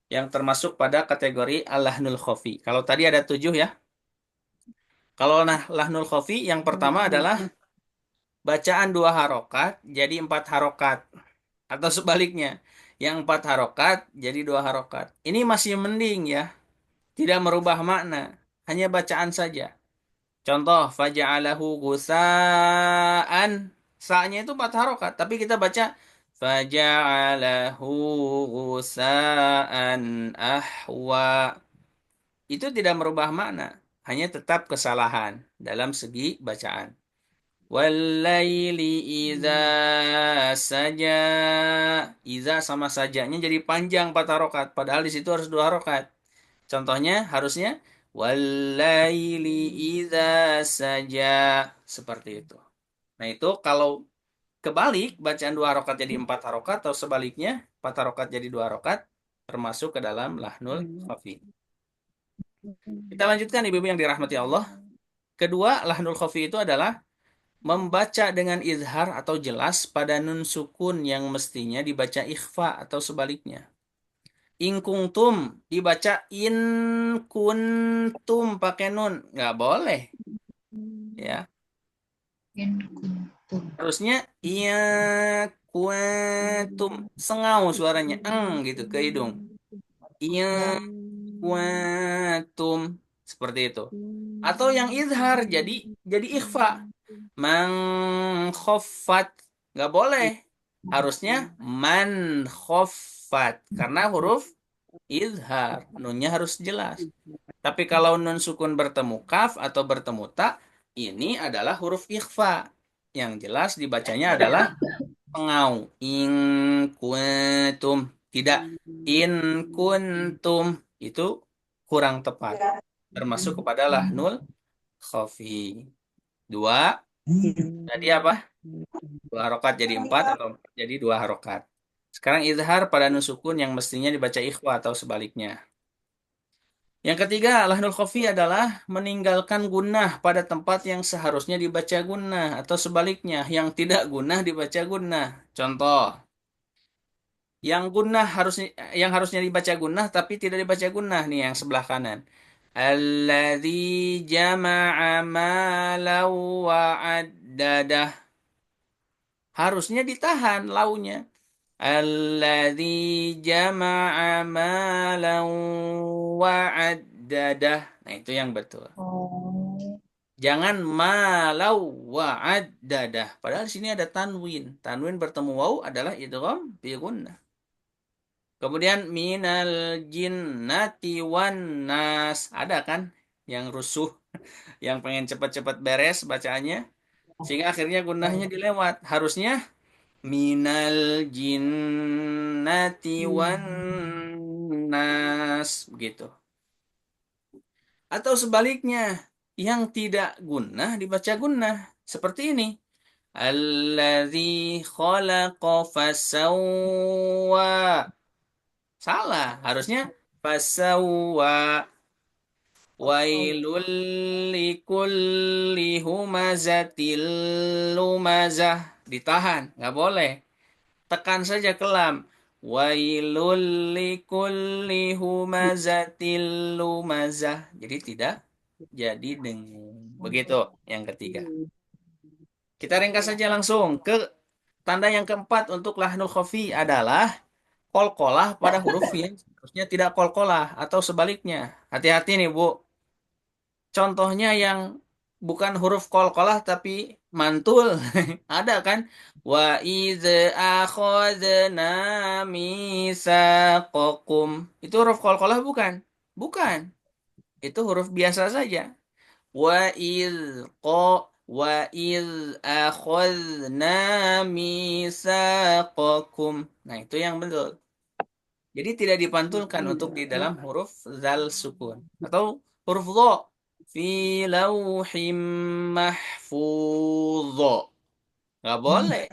Speaker 1: yang termasuk pada kategori al-lahnul khafi. Kalau tadi ada 7 ya. Kalau lahnul khafi yang pertama adalah bacaan 2 harokat jadi 4 harokat. Atau sebaliknya, yang 4 harokat jadi 2 harokat. Ini masih mending ya. Tidak merubah makna, hanya bacaan saja. Contoh, faja'alahu gusaan. Sa-nya itu 4 harokat, tapi kita baca faja'alahu gusaan ahwa. Itu tidak merubah makna, hanya tetap kesalahan dalam segi bacaan. Walaili iza saja. Iza sama sajanya jadi panjang 4 harokat, padahal di situ harus 2 harokat. Contohnya harusnya walaili idza saja, seperti itu. Nah, itu kalau kebalik bacaan 2 harokat jadi 4 harokat atau sebaliknya 4 harokat jadi 2 harokat termasuk ke dalam lahnul khafi. Kita lanjutkan ibu-ibu yang dirahmati Allah. Kedua, lahnul khafi itu adalah membaca dengan izhar atau jelas pada nun sukun yang mestinya dibaca ikhfa atau sebaliknya. In kuntum dibaca in kuntum pakai nun, nggak boleh ya.
Speaker 6: In kuntum.
Speaker 1: Harusnya iya kuntum, sengau suaranya gitu ke hidung. Iya kuntum, seperti itu. Atau yang izhar jadi ikhfa. Man khaffat, nggak boleh. Harusnya man khaffat karena huruf izhar, nunnya harus jelas. Tapi kalau nun sukun bertemu kaf atau bertemu ta, ini adalah huruf ikhfa. Yang jelas dibacanya adalah pengau. In kuntum. Tidak in kuntum. Itu kurang tepat. Termasuk kepada lahnul khafi. 2. Jadi apa? 2 harokat jadi 4 atau 4 jadi 2 harokat. Sekarang izhar pada nun sukun yang mestinya dibaca ikhfa atau sebaliknya. Yang ketiga, lahnul khafi adalah meninggalkan gunnah pada tempat yang seharusnya dibaca gunnah atau sebaliknya, yang tidak gunnah dibaca gunnah. Contoh, yang harusnya dibaca gunnah tapi tidak dibaca gunnah nih yang sebelah kanan. Alladzi jama'a malau wa'addadah. Harusnya ditahan launya. Alladzi jama'a malan wa'addadah. Nah, itu yang betul.
Speaker 6: Oh.
Speaker 1: Jangan malau wa'addadah. Padahal di sini ada tanwin. Tanwin bertemu waw adalah idgham bi gunnah. Kemudian minal jinnati wan nas. Ada kan yang rusuh, yang pengen cepat-cepat beres bacaannya. Sehingga akhirnya gunnahnya dilewat. Harusnya minal jinnati wan nas, begitu. Atau sebaliknya, yang tidak gunnah dibaca gunnah. Seperti ini. Alladzi khalaqa fasawwa. Salah, harusnya fasawwa. Wailul likulli humazatil lumazah. Ditahan, nggak boleh. Tekan saja ke lam. Wailul likulli humazatil lumazah. Jadi tidak jadi dengung. Begitu yang ketiga. Kita ringkas saja langsung ke tanda yang keempat untuk lahnul khafi adalah kolkolah pada huruf yang seharusnya tidak kolkolah atau sebaliknya. Hati-hati nih Bu. Contohnya yang bukan huruf kolkolah tapi mantul. Ada kan? Wa idz akhadna mitsaqakum. Itu huruf kolkolah bukan? Bukan. Itu huruf biasa saja. Wa iz qa wa iz akhadna mitsaqakum. Nah, itu yang betul. Jadi tidak dipantulkan untuk di dalam huruf zal sukun atau huruf dha fi lauhim mahfuz. Nggak boleh.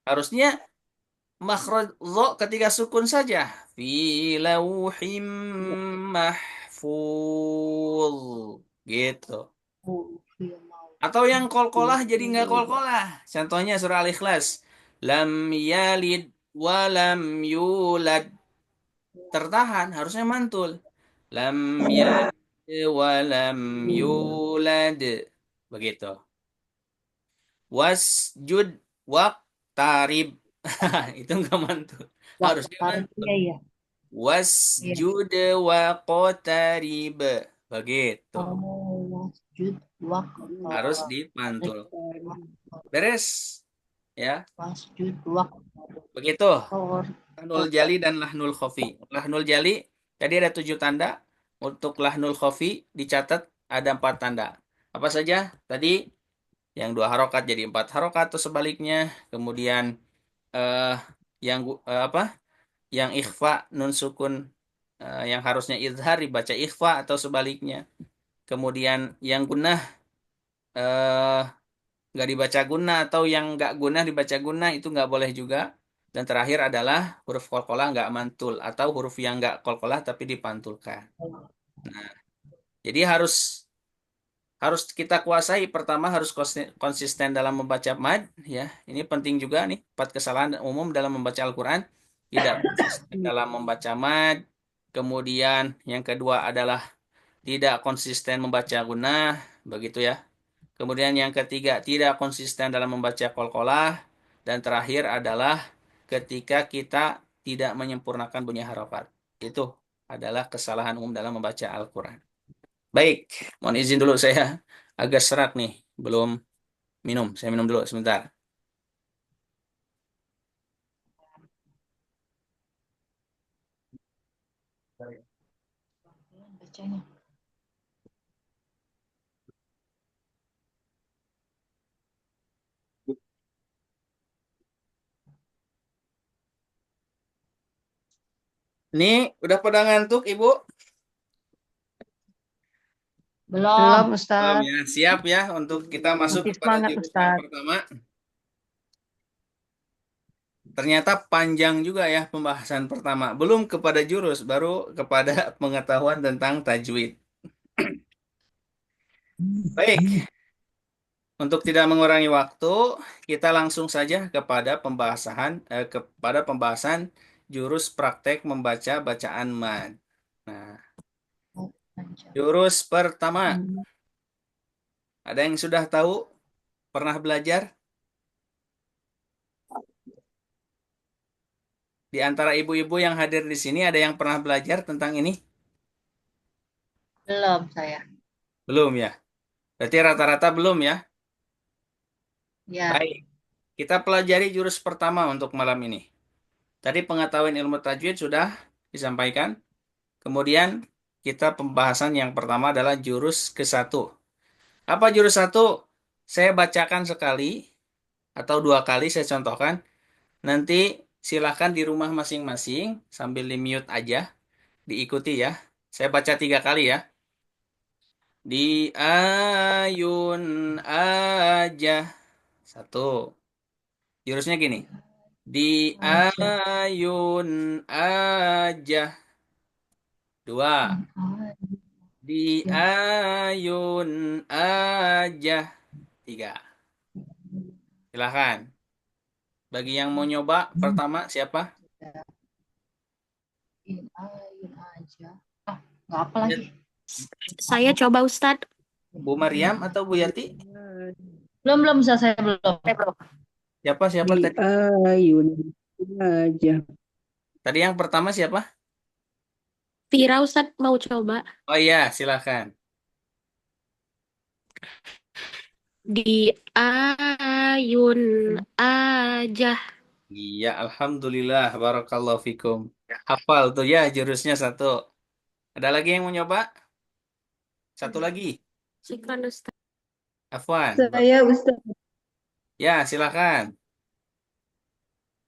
Speaker 1: Harusnya makhraj dha ketika sukun saja. Fi lauhim mahfuz. Gitu. Atau yang kolkolah jadi nggak kolkolah. Contohnya surah Al-Ikhlas. Lam yalid wa lam yulad. Tertahan, harusnya mantul. Lam yalid wa lam yulad. Begitu. Wasjud waqtarib. Itu enggak mantul. Harusnya mantul.
Speaker 6: Iya, iya.
Speaker 1: Wasjud waqtarib. Begitu.
Speaker 6: Wasjud
Speaker 1: Harus dipantul. Beres. Ya,
Speaker 6: wasjud
Speaker 1: begitu. Lahnul jali dan lahnul khafi. Lahnul jali tadi ada 7 tanda. Untuk lahnul khafi dicatat ada 4 tanda. Apa saja? Tadi yang 2 harokat jadi 4 harokat atau sebaliknya. Kemudian eh, apa? Yang ikhfa nun sukun yang harusnya izhar dibaca ikhfa atau sebaliknya. Kemudian yang gunnah eh, nggak dibaca guna atau yang nggak guna dibaca guna itu nggak boleh juga. Dan terakhir adalah huruf qalqalah nggak mantul atau huruf yang nggak qalqalah tapi dipantulkan. Nah, jadi harus harus kita kuasai. Pertama harus konsisten dalam membaca mad, ya. Ini penting juga nih, 4 kesalahan umum dalam membaca Al-Qur'an. Tidak konsisten dalam membaca mad. Kemudian yang kedua adalah tidak konsisten membaca gunnah, begitu ya. Kemudian yang ketiga, tidak konsisten dalam membaca qalqalah. Dan terakhir adalah ketika kita tidak menyempurnakan bunyi harokat. Itu adalah kesalahan umum dalam membaca Al-Quran. Baik, mohon izin dulu saya agak serak nih. Belum minum. Saya minum dulu sebentar.
Speaker 6: bacanya.
Speaker 1: Ini udah pada ngantuk, Ibu?
Speaker 6: Belum.
Speaker 2: Belum,
Speaker 1: Belum
Speaker 2: Ustaz.
Speaker 1: ya. Siap ya untuk kita masuk
Speaker 2: Masih
Speaker 1: kepada
Speaker 2: semangat,
Speaker 1: jurus yang
Speaker 2: Ustaz.
Speaker 1: pertama. Ternyata panjang juga ya pembahasan pertama. Belum kepada jurus, baru kepada pengetahuan tentang tajwid. Baik, untuk tidak mengurangi waktu, kita langsung saja kepada pembahasan jurus praktek membaca bacaan mad. Nah, jurus pertama, ada yang sudah tahu? Pernah belajar? Di antara ibu-ibu yang hadir di sini ada yang pernah belajar tentang ini?
Speaker 6: Belum saya.
Speaker 1: Belum ya? Berarti rata-rata belum ya?
Speaker 6: Ya.
Speaker 1: Baik, kita pelajari jurus pertama untuk malam ini. Tadi pengetahuan ilmu tajwid sudah disampaikan. Kemudian kita pembahasan yang pertama adalah jurus ke-1. Apa jurus 1? Saya bacakan sekali atau 2 kali saya contohkan. Nanti silakan di rumah masing-masing sambil di mute aja, diikuti ya. Saya baca 3 kali ya. Di ayun aja. 1. Jurusnya gini. Di ayun aja. 2. Di ayun aja. 3. Silahkan. Bagi yang mau nyoba pertama siapa?
Speaker 6: Ayun aja. Nggak apa lagi.
Speaker 5: Saya coba Ustadz.
Speaker 1: Bu Maryam atau Bu Yati?
Speaker 6: Belum selesai belum.
Speaker 1: Siapa
Speaker 3: Di
Speaker 1: tadi?
Speaker 3: ayun aja.
Speaker 1: Tadi yang pertama siapa?
Speaker 5: Vira Ustadz mau coba.
Speaker 1: Oh iya, silakan.
Speaker 5: Di ayun aja.
Speaker 1: Iya, alhamdulillah, barakallahu fikum. Hafal tuh ya jurusnya satu. Ada lagi yang mau nyoba? Satu lagi.
Speaker 5: Syukran Ustadz.
Speaker 1: Afwan.
Speaker 3: Saya Ustaz
Speaker 1: Ya, silakan.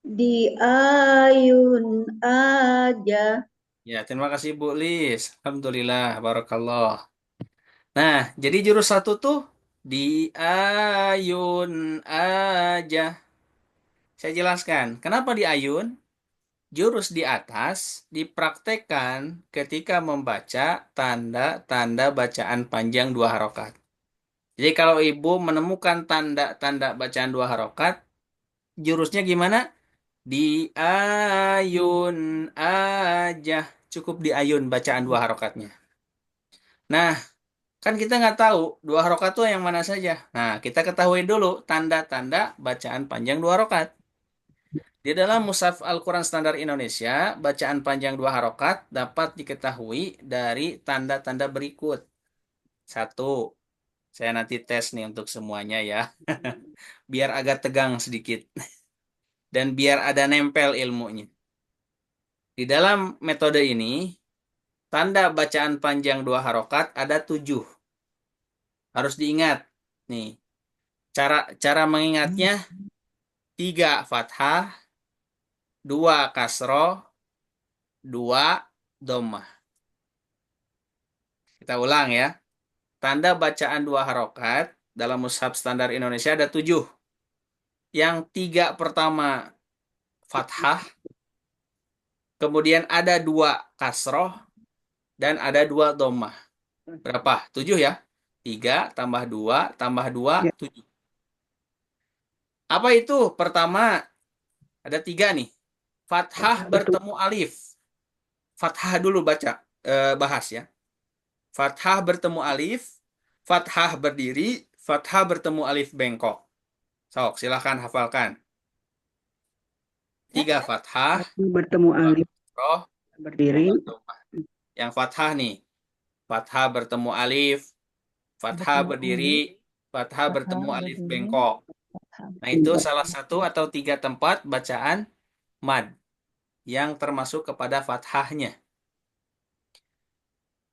Speaker 3: di ayun aja.
Speaker 1: Ya, terima kasih Bu Lis. Alhamdulillah, barakallah. Nah, jadi jurus satu tuh di ayun aja. Saya jelaskan. Kenapa di ayun? Jurus di atas dipraktekkan ketika membaca tanda-tanda bacaan panjang dua harokat. Jadi kalau ibu menemukan tanda-tanda bacaan dua harokat, jurusnya gimana? Di ayun aja. Cukup di ayun bacaan dua harokatnya. Nah, kan kita nggak tahu dua harokat itu yang mana saja. Nah, kita ketahui dulu tanda-tanda bacaan panjang dua harokat. Di dalam Mushaf Al-Quran Standar Indonesia, bacaan panjang dua harokat dapat diketahui dari tanda-tanda berikut. Satu, saya nanti tes nih untuk semuanya ya, biar agak tegang sedikit dan biar ada nempel ilmunya. Di dalam metode ini, tanda bacaan panjang dua harokat ada 7. Harus diingat. Nih, cara cara mengingatnya 3 fathah, 2 kasroh, 2 dhammah. Kita ulang ya. Tanda bacaan dua harokat dalam mushaf standar Indonesia ada 7. Yang 3 pertama fathah, kemudian ada 2 kasroh, dan ada 2 dhammah. Berapa? 7 ya? 3 tambah 2 tambah 2,
Speaker 3: Ya.
Speaker 1: 7. Apa itu? Pertama, ada 3 nih. Fathah
Speaker 3: Betul.
Speaker 1: bertemu alif. Fathah dulu bahas ya. Fathah bertemu alif, fathah berdiri, fathah bertemu alif bengkok. Sok, silahkan hafalkan. 3 fathah,
Speaker 3: Bertemu
Speaker 1: 2
Speaker 3: alif
Speaker 1: kasroh,
Speaker 3: berdiri.
Speaker 1: 2 dhammah. Yang fathah nih. Fathah bertemu alif, fathah berdiri, fathah bertemu alif bengkok. Nah, itu salah satu atau 3 tempat bacaan mad yang termasuk kepada fathahnya.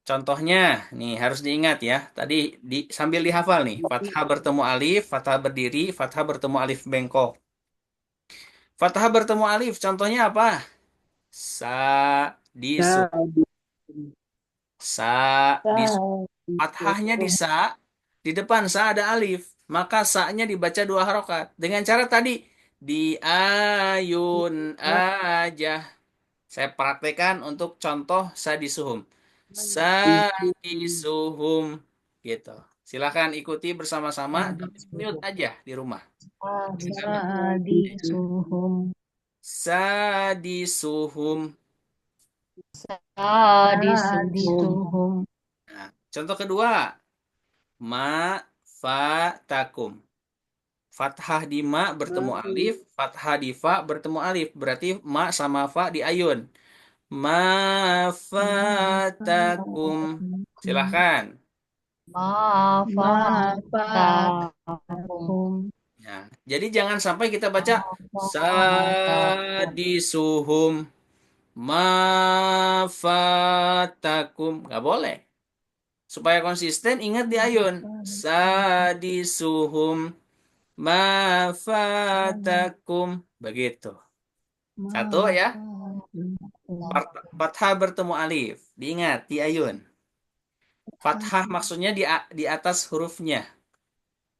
Speaker 1: Contohnya, nih harus diingat ya. Tadi sambil dihafal nih. Fathah bertemu alif, fathah berdiri, fathah bertemu alif bengkok. Fathah bertemu alif, contohnya apa? Sa, disu,
Speaker 3: Sa,
Speaker 1: sa, disu. Fathahnya di sa, di depan sa ada alif. Maka sa-nya dibaca 2 harokat. Dengan cara tadi, di ayun aja. Saya praktekkan untuk contoh sadisuhum. Sadisuhum. Gitu. Silakan ikuti bersama-sama, tapi mute aja di rumah.
Speaker 6: Sadisuhum.
Speaker 1: Sadisuhum.
Speaker 6: Sadisuhum.
Speaker 1: Nah, contoh kedua, ma fatakum. Fathah di ma bertemu alif, fathah di fa bertemu alif. Berarti ma sama fa di ayun. Ma fatakum. Silahkan.
Speaker 6: Mafatakum.
Speaker 1: Ya, jadi jangan sampai kita baca sadisuhum mafatakum. Nggak boleh. Supaya konsisten ingat di ayun. Sadisuhum mafatakum. Begitu. Satu ya. Fathah bertemu alif. Diingat di ayun. Fathah maksudnya di atas hurufnya.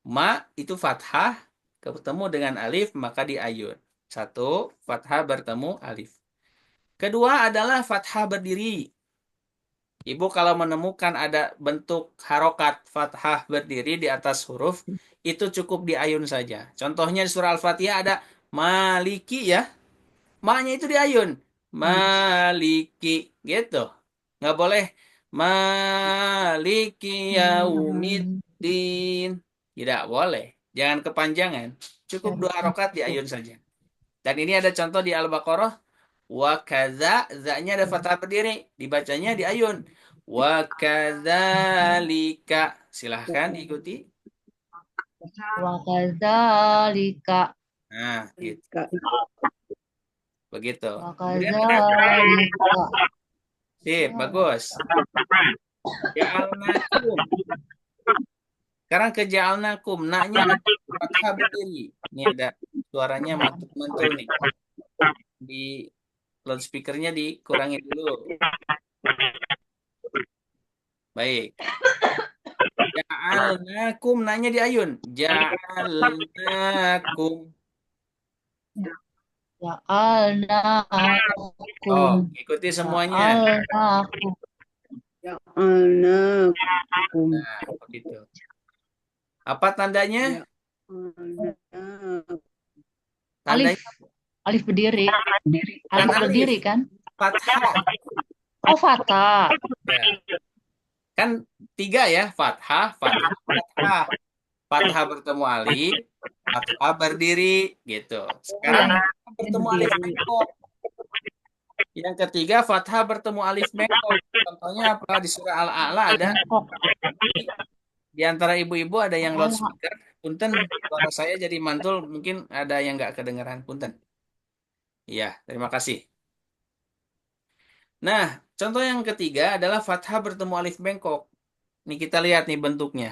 Speaker 1: Ma itu fathah ketemu dengan alif maka di ayun. Satu, fathah bertemu alif. Kedua adalah fathah berdiri. Ibu kalau menemukan ada bentuk harokat fathah berdiri di atas huruf, itu cukup di ayun saja. Contohnya di surah Al-Fatihah ada maliki ya. Ma-nya itu di ayun. Maliki gitu. Nggak boleh maliki yaumiddin. Tidak boleh. Jangan kepanjangan. Cukup 2 harokat di ayun saja. Dan ini ada contoh di Al-Baqarah. Wa kadza, za-nya ada fathah berdiri. Dibacanya di ayun. Wa kadzalika. Silahkan diikuti.
Speaker 6: Wa kadzalika.
Speaker 1: Nah, gitu.
Speaker 3: Kak,
Speaker 1: Begitu.
Speaker 6: Wa
Speaker 1: Kemudian
Speaker 6: kadzalika.
Speaker 1: sip, bagus. Ja'alnakum. Sekarang ke ja'alnakum. Naknya ada fathah berdiri. Ini ada suaranya mantul nih. Di loudspeakernya dikurangi dulu. Baik. Ja'alnakum. Naknya di ayun. Ja'alnakum.
Speaker 6: Ja'alnakum.
Speaker 1: Oh, ikuti semuanya.
Speaker 6: Ja'alnakum.
Speaker 3: ja'alnakum.
Speaker 1: Nah, begitu. Apa tandanya?
Speaker 3: Ja'alnakum.
Speaker 1: Tandanya
Speaker 6: Alif berdiri.
Speaker 1: Bukan
Speaker 6: Alif berdiri
Speaker 1: alif.
Speaker 6: kan?
Speaker 1: Fathah.
Speaker 6: Oh, fathah.
Speaker 1: Ya. Kan 3 ya, fathah, fathah, fathah. Fathah bertemu alif, fathah berdiri, gitu. Sekarang bertemu alif bengkok. Yang ketiga, fathah bertemu alif bengkok. Contohnya apa? Di surah Al-A'la ada, di antara ibu-ibu ada yang loudspeaker. Punten, suara saya jadi mantul, mungkin ada yang nggak kedengeran. Punten. Iya, terima kasih. Nah, contoh yang ketiga adalah fathah bertemu alif bengkok. Nih kita lihat nih bentuknya.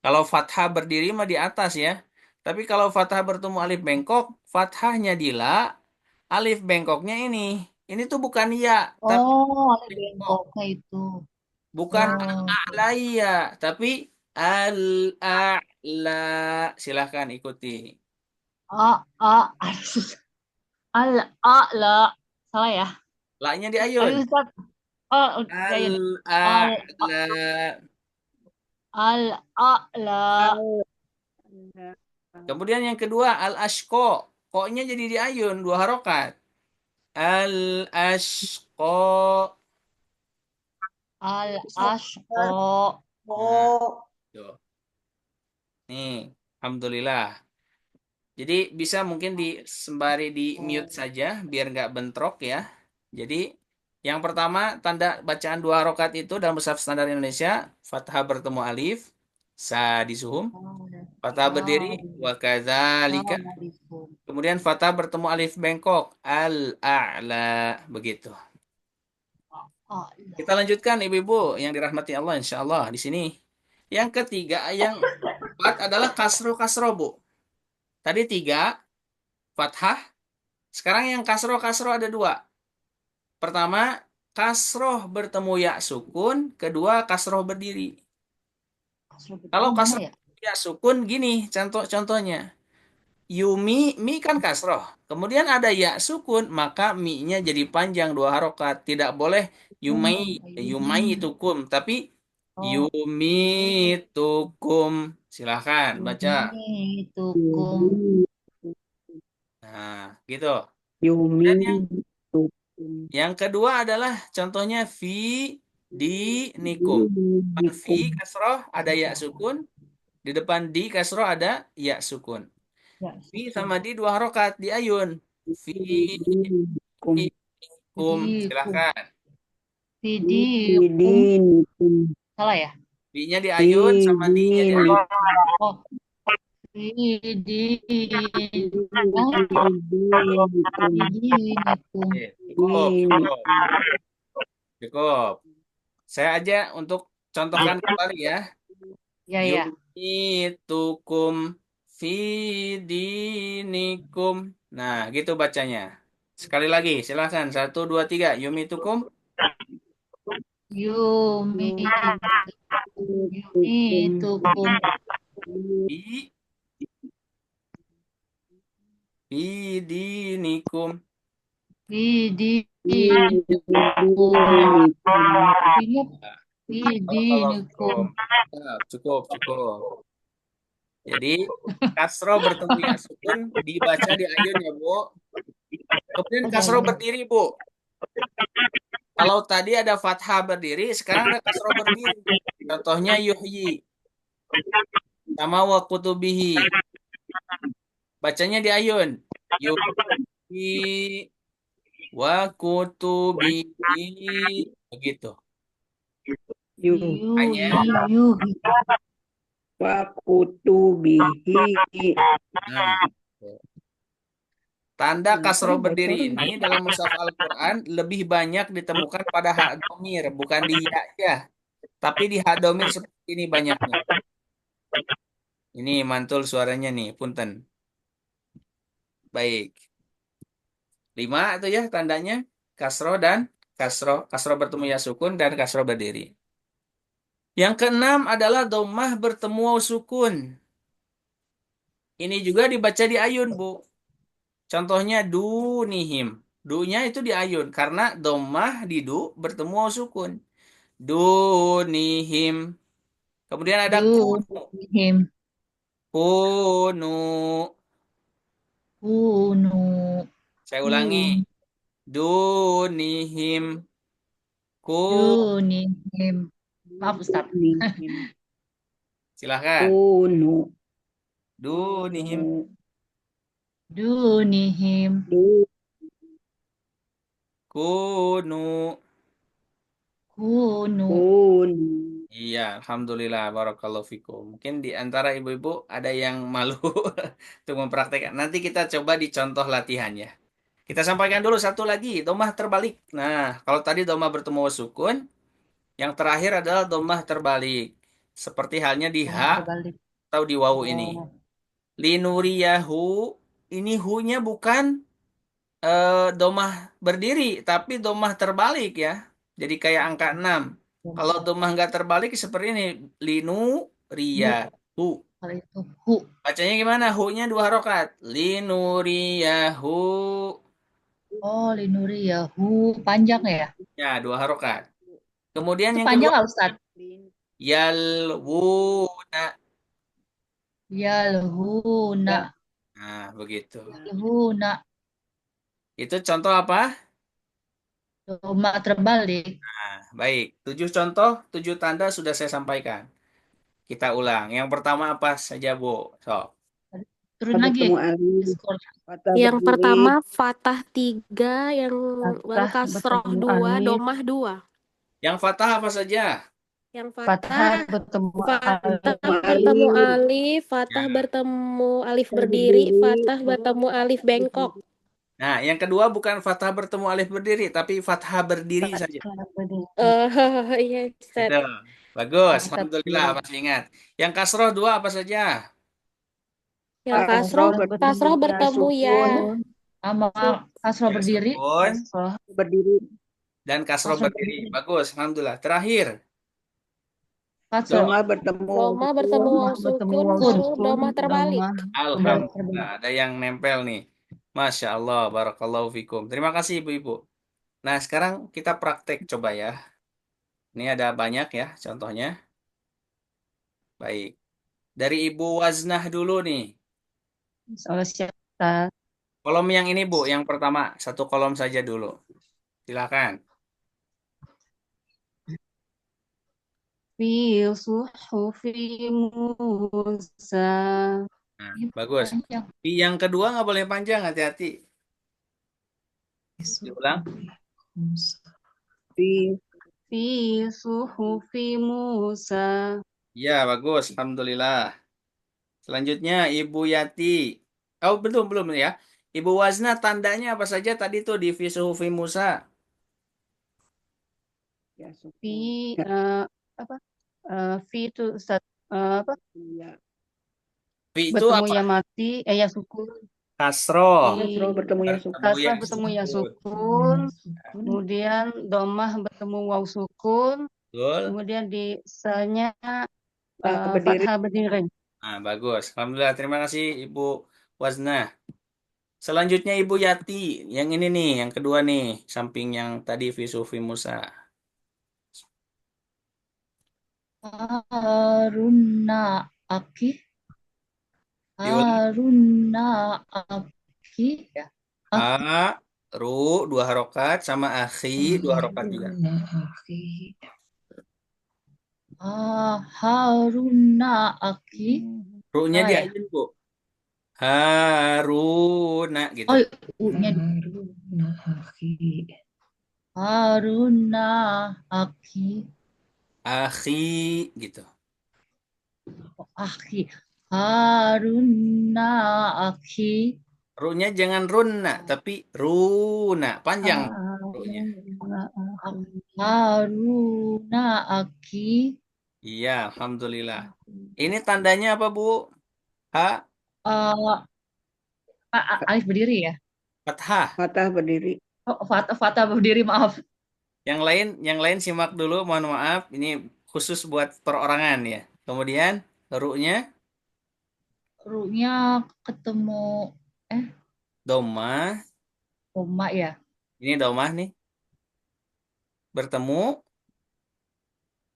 Speaker 1: Kalau fathah berdiri mah di atas ya. Tapi kalau fathah bertemu alif bengkok, fathahnya di la, alif bengkoknya ini. Ini tuh bukan ya, tapi
Speaker 6: Oh, alif
Speaker 1: bengkok.
Speaker 6: bengkoknya itu.
Speaker 1: Bukan
Speaker 6: Oh,
Speaker 1: al-a'la, tapi al-a'la. Silahkan ikuti.
Speaker 6: aduh, susah. Al-a'la. Salah ya?
Speaker 1: La-nya di
Speaker 6: Ayo,
Speaker 1: ayun.
Speaker 6: Ustaz. Oh, Jayan.
Speaker 1: Al-a'la.
Speaker 6: Al-a'la.
Speaker 1: Kemudian yang kedua, al-ashqa. Ko-nya jadi di ayun, 2 harokat. Al-ashqa.
Speaker 6: Al-ashqa.
Speaker 1: Nah, tuh. Nih, alhamdulillah. Jadi bisa mungkin sembari di mute saja biar nggak bentrok ya. Jadi yang pertama tanda bacaan 2 harokat itu dalam mushaf standar Indonesia, fathah bertemu alif, sa disuhum, fathah berdiri, wa kadzalika. Kemudian fathah bertemu alif bengkok, al-a'la, begitu. Kita lanjutkan ibu-ibu yang dirahmati Allah insya Allah di sini. Yang ketiga, yang keempat adalah kasro Bu. Tadi 3 fathah. Sekarang yang kasro ada 2. Pertama, kasroh bertemu ya sukun. Kedua, kasroh berdiri. Kalau kasroh ya sukun gini contohnya. Yumi, mi kan kasroh. Kemudian ada ya sukun, maka mi-nya jadi panjang 2 harokat. Tidak boleh yumai tukum, tapi yumi tukum. Silahkan baca.
Speaker 6: Tukum.
Speaker 1: Nah, gitu.
Speaker 3: Yumi.
Speaker 1: Dan yang kedua adalah contohnya fi di nikum. Fi kasroh ada ya sukun. Di depan di kasroh ada ya sukun. Fi sama di 2 harokat di ayun. Fi kum. Silahkan.
Speaker 6: Fidikum. Salah ya?
Speaker 1: Di-nya di ayun sama di-nya di ayun.
Speaker 6: Oh. Fidikum.
Speaker 1: Cukup. Saya aja untuk contohkan kembali ya.
Speaker 6: Ya.
Speaker 1: Yumitukum fidinikum. Nah, gitu bacanya. Sekali lagi, silahkan. 1, 2, 3. Yumitukum.
Speaker 6: Yumitukum.
Speaker 1: Fidinikum.
Speaker 6: Fidinikum.
Speaker 1: Cukup. Jadi kasro bertemu ya sukun dibaca di ayun ya Bu. Kemudian kasro berdiri Bu. Kalau tadi ada fathah berdiri, sekarang ada kasro berdiri. Contohnya yuhyi. sama wa kutubihi. Bacanya di ayun. Yuhi wa kutubihi. Begitu. Hanya
Speaker 6: Yuhi.
Speaker 3: wa kutubihi.
Speaker 1: nah, tanda kasroh berdiri ini dalam mushaf Al-Quran lebih banyak ditemukan pada hak domir, bukan di ya aja. Tapi di hak domir seperti ini banyaknya. Ini mantul suaranya nih, punten. Baik. 5 itu ya tandanya. Kasroh dan kasroh. Kasroh bertemu ya sukun dan kasroh berdiri. Yang keenam adalah domah bertemu waw sukun. Ini juga dibaca di ayun, Bu. Contohnya dunihim. Du-nya itu di ayun. Karena domah di du bertemu waw sukun. Dunihim. Kemudian ada kunu.
Speaker 6: Dunihim.
Speaker 1: Kunu.
Speaker 6: Kunu.
Speaker 1: Saya ulangi. Dunihim.
Speaker 6: Dunihim. Maaf Ustaz.
Speaker 3: Dunihim.
Speaker 1: Silahkan.
Speaker 3: Kunu.
Speaker 1: Dunihim.
Speaker 6: Dunihim.
Speaker 1: Kunu.
Speaker 6: Kunu.
Speaker 3: Kunu.
Speaker 1: Iya, alhamdulillah, barakallahu fikum. Mungkin di antara ibu-ibu ada yang malu untuk mempraktekkan. Nanti kita coba dicontoh latihannya. Kita sampaikan dulu satu lagi, domah terbalik. Nah, kalau tadi domah bertemu sukun, yang terakhir adalah domah terbalik. Seperti halnya di ha
Speaker 6: Terbalik.
Speaker 1: atau di wawu ini.
Speaker 6: Oh.
Speaker 1: Linuriyahu, ini hu-nya bukan domah berdiri, tapi domah terbalik ya. Jadi kayak angka 6. Kalau domah nggak terbalik seperti ini. Linu riyahu.
Speaker 6: Kalau itu hu.
Speaker 1: Bacanya gimana? Hu-nya 2 harokat. Linu riyahu.
Speaker 6: Oh, linuriyahu. Panjang ya?
Speaker 1: Ya, 2 harokat. Kemudian
Speaker 6: Itu
Speaker 1: yang
Speaker 6: panjang
Speaker 1: kedua.
Speaker 6: nggak Ustaz?
Speaker 1: Yalwuna.
Speaker 6: Yalhuna.
Speaker 1: Nah, begitu.
Speaker 6: Yalhuna.
Speaker 1: Itu contoh apa?
Speaker 6: Domah terbalik.
Speaker 1: Nah, baik. 7 contoh, 7 tanda sudah saya sampaikan. Kita ulang. Yang pertama apa saja, Bu? Sok.
Speaker 6: Turun lagi.
Speaker 3: Bertemu alif.
Speaker 6: Skor.
Speaker 3: Fathah
Speaker 5: Yang
Speaker 3: berdiri.
Speaker 5: pertama Fatah 3, yang
Speaker 6: Fathah
Speaker 5: Kasroh
Speaker 6: bertemu
Speaker 5: 2,
Speaker 6: alif.
Speaker 5: Domah 2.
Speaker 1: Yang fathah apa saja?
Speaker 5: Yang
Speaker 6: Fathah
Speaker 5: Fatah
Speaker 6: bertemu
Speaker 5: Fatah
Speaker 6: alif.
Speaker 5: bertemu alif, Fatah
Speaker 1: Ya.
Speaker 5: bertemu alif
Speaker 3: Fathah
Speaker 5: berdiri,
Speaker 3: berdiri.
Speaker 5: Fatah bertemu alif bengkok.
Speaker 1: Nah, yang kedua bukan fathah bertemu alif berdiri, tapi fathah berdiri saja.
Speaker 5: Iya, Ustaz.
Speaker 1: Gitu. Bagus,
Speaker 6: Fathah
Speaker 1: alhamdulillah
Speaker 6: berdiri.
Speaker 1: masih ingat. Yang kasroh 2 apa saja?
Speaker 5: Yang
Speaker 3: Kasroh
Speaker 5: kasroh bertemu ya.
Speaker 3: sukun.
Speaker 6: Sama kasroh
Speaker 1: Ya,
Speaker 6: berdiri.
Speaker 1: sukun
Speaker 6: Kasroh.
Speaker 3: Berdiri.
Speaker 1: dan kasroh
Speaker 6: Kasroh
Speaker 1: berdiri.
Speaker 6: berdiri.
Speaker 1: Bagus, alhamdulillah. Terakhir,
Speaker 6: Kasroh.
Speaker 3: Domah bertemu
Speaker 5: Domah bertemu waw
Speaker 6: Domah bertemu
Speaker 5: sukun,
Speaker 6: waw
Speaker 5: baru
Speaker 6: sukun.
Speaker 5: domah terbalik.
Speaker 6: Domah
Speaker 1: alhamdulillah ada yang nempel nih. Masya Allah, barakallahu fikum. Terima kasih ibu-ibu. Nah, sekarang kita praktek coba ya. Ini ada banyak ya contohnya. Baik. Dari Ibu Waznah dulu nih.
Speaker 2: Soal siapa?
Speaker 1: Kolom yang ini Bu, yang pertama. Satu kolom saja dulu. Silakan.
Speaker 2: Fi suhufi Musa.
Speaker 1: Nah, bagus.
Speaker 6: Panjang.
Speaker 1: Yang kedua nggak boleh panjang, hati-hati. Diulang.
Speaker 3: Fi
Speaker 2: Fi suhufi Musa.
Speaker 1: Ya, bagus. Alhamdulillah. Selanjutnya Ibu Yati. Oh, belum ya. Ibu Wazna tandanya apa saja tadi tuh di fi suhufi Musa?
Speaker 3: ya sukun.
Speaker 2: Fi apa? Fi itu apa?
Speaker 3: Ya.
Speaker 1: Fi itu
Speaker 2: Bertemu
Speaker 1: apa?
Speaker 2: ya mati, ya sukun.
Speaker 1: Kasroh.
Speaker 3: Kasroh bertemu ya sukun.
Speaker 1: Bertemu ya
Speaker 2: Kasrah bertemu ya
Speaker 1: sukun.
Speaker 2: sukun. Kemudian domah bertemu waw sukun.
Speaker 1: Betul.
Speaker 2: Kemudian di sa-nya
Speaker 3: Berdiri.
Speaker 2: fathah berdiri.
Speaker 1: Nah, bagus. Alhamdulillah. Terima kasih Ibu Wazna. Selanjutnya Ibu Yati. Yang ini nih, yang kedua nih. Samping yang tadi fi suhufi Musa.
Speaker 6: Haruna aki.
Speaker 1: Diulang.
Speaker 6: Haruna aki. Ya.
Speaker 1: A, ru, 2 harokat. Sama akhi, 2 harokat juga.
Speaker 6: Haruna aki.
Speaker 1: Ru-nya
Speaker 6: Salah ya?
Speaker 1: diayun, Bu. Haruna gitu.
Speaker 6: Oh, U-nya di
Speaker 4: Haruna akhi.
Speaker 6: Haruna Aki.
Speaker 1: Akhi gitu.
Speaker 6: Oh, Aki. Haruna Aki.
Speaker 1: Ru-nya jangan runna, tapi runa. Panjang ru-nya.
Speaker 4: Haruna akhi.
Speaker 6: Haruna Aki.
Speaker 1: Iya, alhamdulillah. Ini tandanya apa, Bu? Ha,
Speaker 6: eh Alif berdiri ya?
Speaker 1: fathah.
Speaker 3: Fatah berdiri.
Speaker 6: Oh, Fatah berdiri, maaf.
Speaker 1: Yang lain simak dulu, mohon maaf. Ini khusus buat perorangan ya. Kemudian ru-nya
Speaker 6: Ru-nya ketemu eh
Speaker 1: domah.
Speaker 6: koma ya.
Speaker 1: Ini domah nih. Bertemu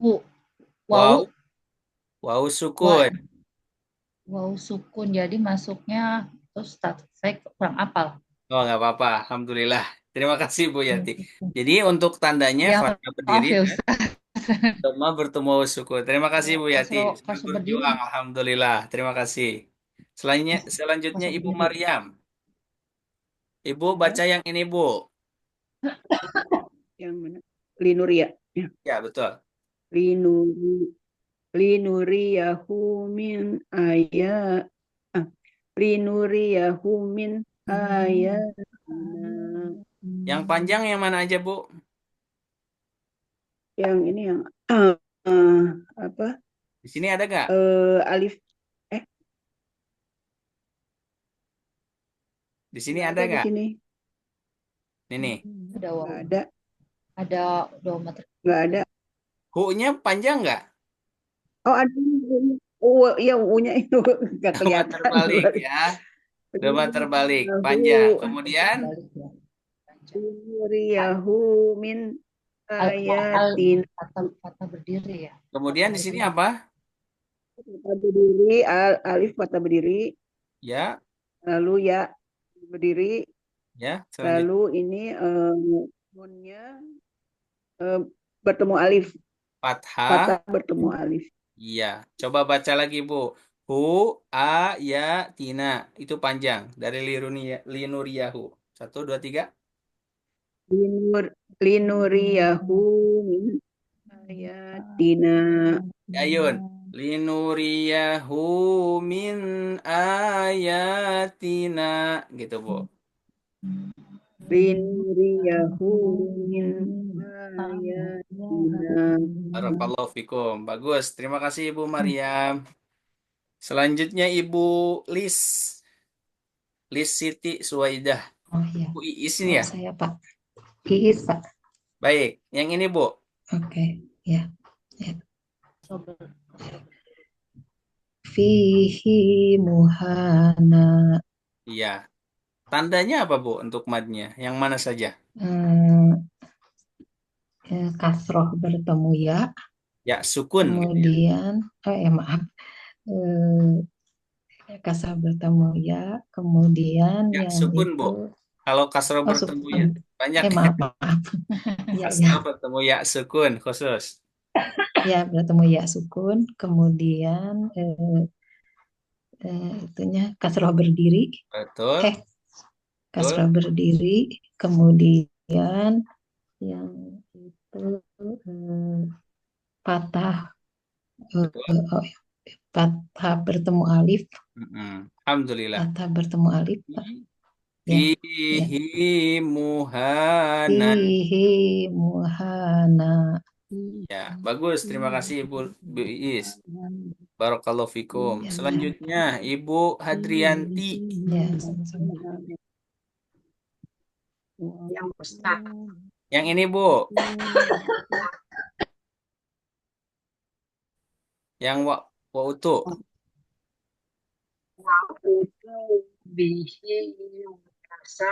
Speaker 6: Wu,
Speaker 1: waw,
Speaker 6: wau,
Speaker 1: waw
Speaker 6: wa,
Speaker 1: sukun.
Speaker 6: wau sukun. Jadi masuknya terus saya kurang apal.
Speaker 1: Oh, nggak apa-apa. Alhamdulillah. Terima kasih, Bu Yati. Jadi untuk tandanya
Speaker 6: Ya,
Speaker 1: fathah
Speaker 6: maaf
Speaker 1: berdiri
Speaker 6: ya
Speaker 1: dan
Speaker 6: Ustaz.
Speaker 1: domah bertemu waw sukun. Terima kasih,
Speaker 6: Kalau
Speaker 1: Bu Yati. Sudah
Speaker 6: kasro berdiri,
Speaker 1: berjuang. Alhamdulillah. Terima kasih. Selanjutnya
Speaker 6: kasro
Speaker 1: Ibu
Speaker 6: berdiri.
Speaker 1: Maryam. Ibu
Speaker 3: Ya,
Speaker 1: baca yang ini, Bu.
Speaker 3: yang mana? Linuria. Ya.
Speaker 1: Ya, betul.
Speaker 3: Linuri, linuriyahu min ayat. Ah, linuriyahu min ayatina.
Speaker 1: Yang panjang yang mana aja, Bu?
Speaker 3: Yang ini yang eh, apa?
Speaker 1: Di sini ada nggak?
Speaker 3: Alif.
Speaker 1: Di sini
Speaker 3: Nggak
Speaker 1: ada
Speaker 3: ada di
Speaker 1: nggak?
Speaker 3: sini.
Speaker 1: Ini.
Speaker 6: Ada
Speaker 3: Nggak
Speaker 6: wau,
Speaker 3: ada.
Speaker 6: ada doma
Speaker 3: Nggak ada.
Speaker 1: Hu-nya panjang nggak?
Speaker 3: Oh, ada. Iya, U-nya itu nggak
Speaker 1: Doma
Speaker 3: kelihatan.
Speaker 1: terbalik ya. Doma terbalik. Panjang. Kemudian
Speaker 6: terbalik ya. Panjang.
Speaker 3: Linuriyahu min
Speaker 6: Al
Speaker 3: ayatin.
Speaker 6: Fatah berdiri ya.
Speaker 1: kemudian di sini apa?
Speaker 3: Fatah berdiri, alif fatah berdiri,
Speaker 1: Ya,
Speaker 3: lalu ya berdiri,
Speaker 1: ya. Selanjutnya
Speaker 3: lalu ini nunnya bertemu alif,
Speaker 1: fathah.
Speaker 3: fatah bertemu alif.
Speaker 1: Iya. Coba baca lagi, Bu. Hu a ya tina. Itu panjang dari linuriyahu. 1, 2, 3.
Speaker 3: Linuriyahu min ayatina.
Speaker 1: Ayun. Linuriyahu min ayatina. Gitu, Bu.
Speaker 3: Linuriyahu min ayatina.
Speaker 1: Barakallahu fikum. Bagus. Terima kasih, Ibu Maryam. Selanjutnya Ibu Lis. Lis Siti Suwaidah.
Speaker 4: Oh ya,
Speaker 1: Bu Iis ini ya?
Speaker 4: saya Pak. Iis Pak.
Speaker 1: Baik. Yang ini, Bu.
Speaker 4: Oke, ya.
Speaker 6: Coba.
Speaker 4: Fihi muhana.
Speaker 1: Iya. Tandanya apa, Bu, untuk madnya? Yang mana saja?
Speaker 4: Kasroh bertemu ya,
Speaker 1: Ya, sukun. Gitu ya.
Speaker 4: kemudian, maaf, kasroh bertemu ya, kemudian
Speaker 1: Ya,
Speaker 4: yang
Speaker 1: sukun,
Speaker 4: itu,
Speaker 1: Bu. Kalau kasroh
Speaker 4: oh
Speaker 1: bertemu ya.
Speaker 4: sukun,
Speaker 1: Banyak.
Speaker 4: maaf, ya,
Speaker 1: Kasroh bertemu ya, sukun khusus.
Speaker 4: ya bertemu ya sukun, kemudian itunya kasroh berdiri,
Speaker 1: Betul.
Speaker 4: kasroh berdiri, kemudian yang itu patah,
Speaker 1: Betul.
Speaker 4: patah bertemu alif,
Speaker 1: Alhamdulillah.
Speaker 4: patah bertemu alif, Pak. Ya,
Speaker 1: Fihi muhanan.
Speaker 4: Fihi muhana.
Speaker 1: Ya, bagus. Terima kasih Ibu Iis. Barakallahu fikum.
Speaker 4: Ya,
Speaker 1: Selanjutnya Ibu Hadrianti.
Speaker 4: ya, sama-sama.
Speaker 2: Yang Ustaz.
Speaker 1: Yang ini, Bu. Yang wa utu.
Speaker 2: Bihi rasa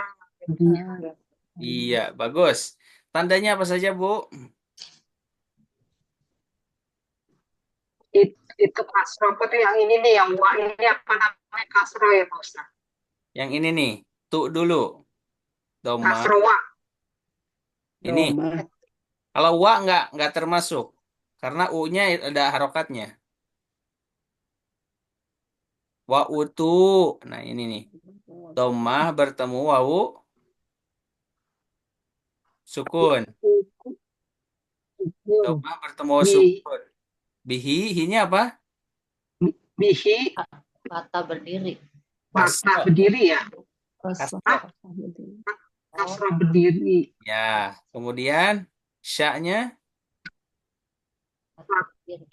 Speaker 1: Iya, bagus. Tandanya apa saja, Bu?
Speaker 2: itu kasro apa tuh yang ini nih yang wa ini apa namanya kasro ya Pak Ustaz?
Speaker 1: Yang ini nih. Tu dulu. Doma.
Speaker 2: Kasro wa.
Speaker 1: Ini.
Speaker 3: Doma.
Speaker 1: Kalau wa nggak termasuk. Karena u-nya ada harokatnya. Wa utu. Nah, ini nih. Dhammah bertemu wawu sukun. Dhammah bertemu wawu
Speaker 3: Bi,
Speaker 1: sukun. Bihi, hinya apa?
Speaker 3: bihi
Speaker 6: Kata berdiri.
Speaker 3: fathah
Speaker 1: Kasro.
Speaker 3: berdiri ya.
Speaker 1: Kasro.
Speaker 3: Kasrah berdiri.
Speaker 1: Ya. Kemudian sya-nya
Speaker 6: Kata berdiri.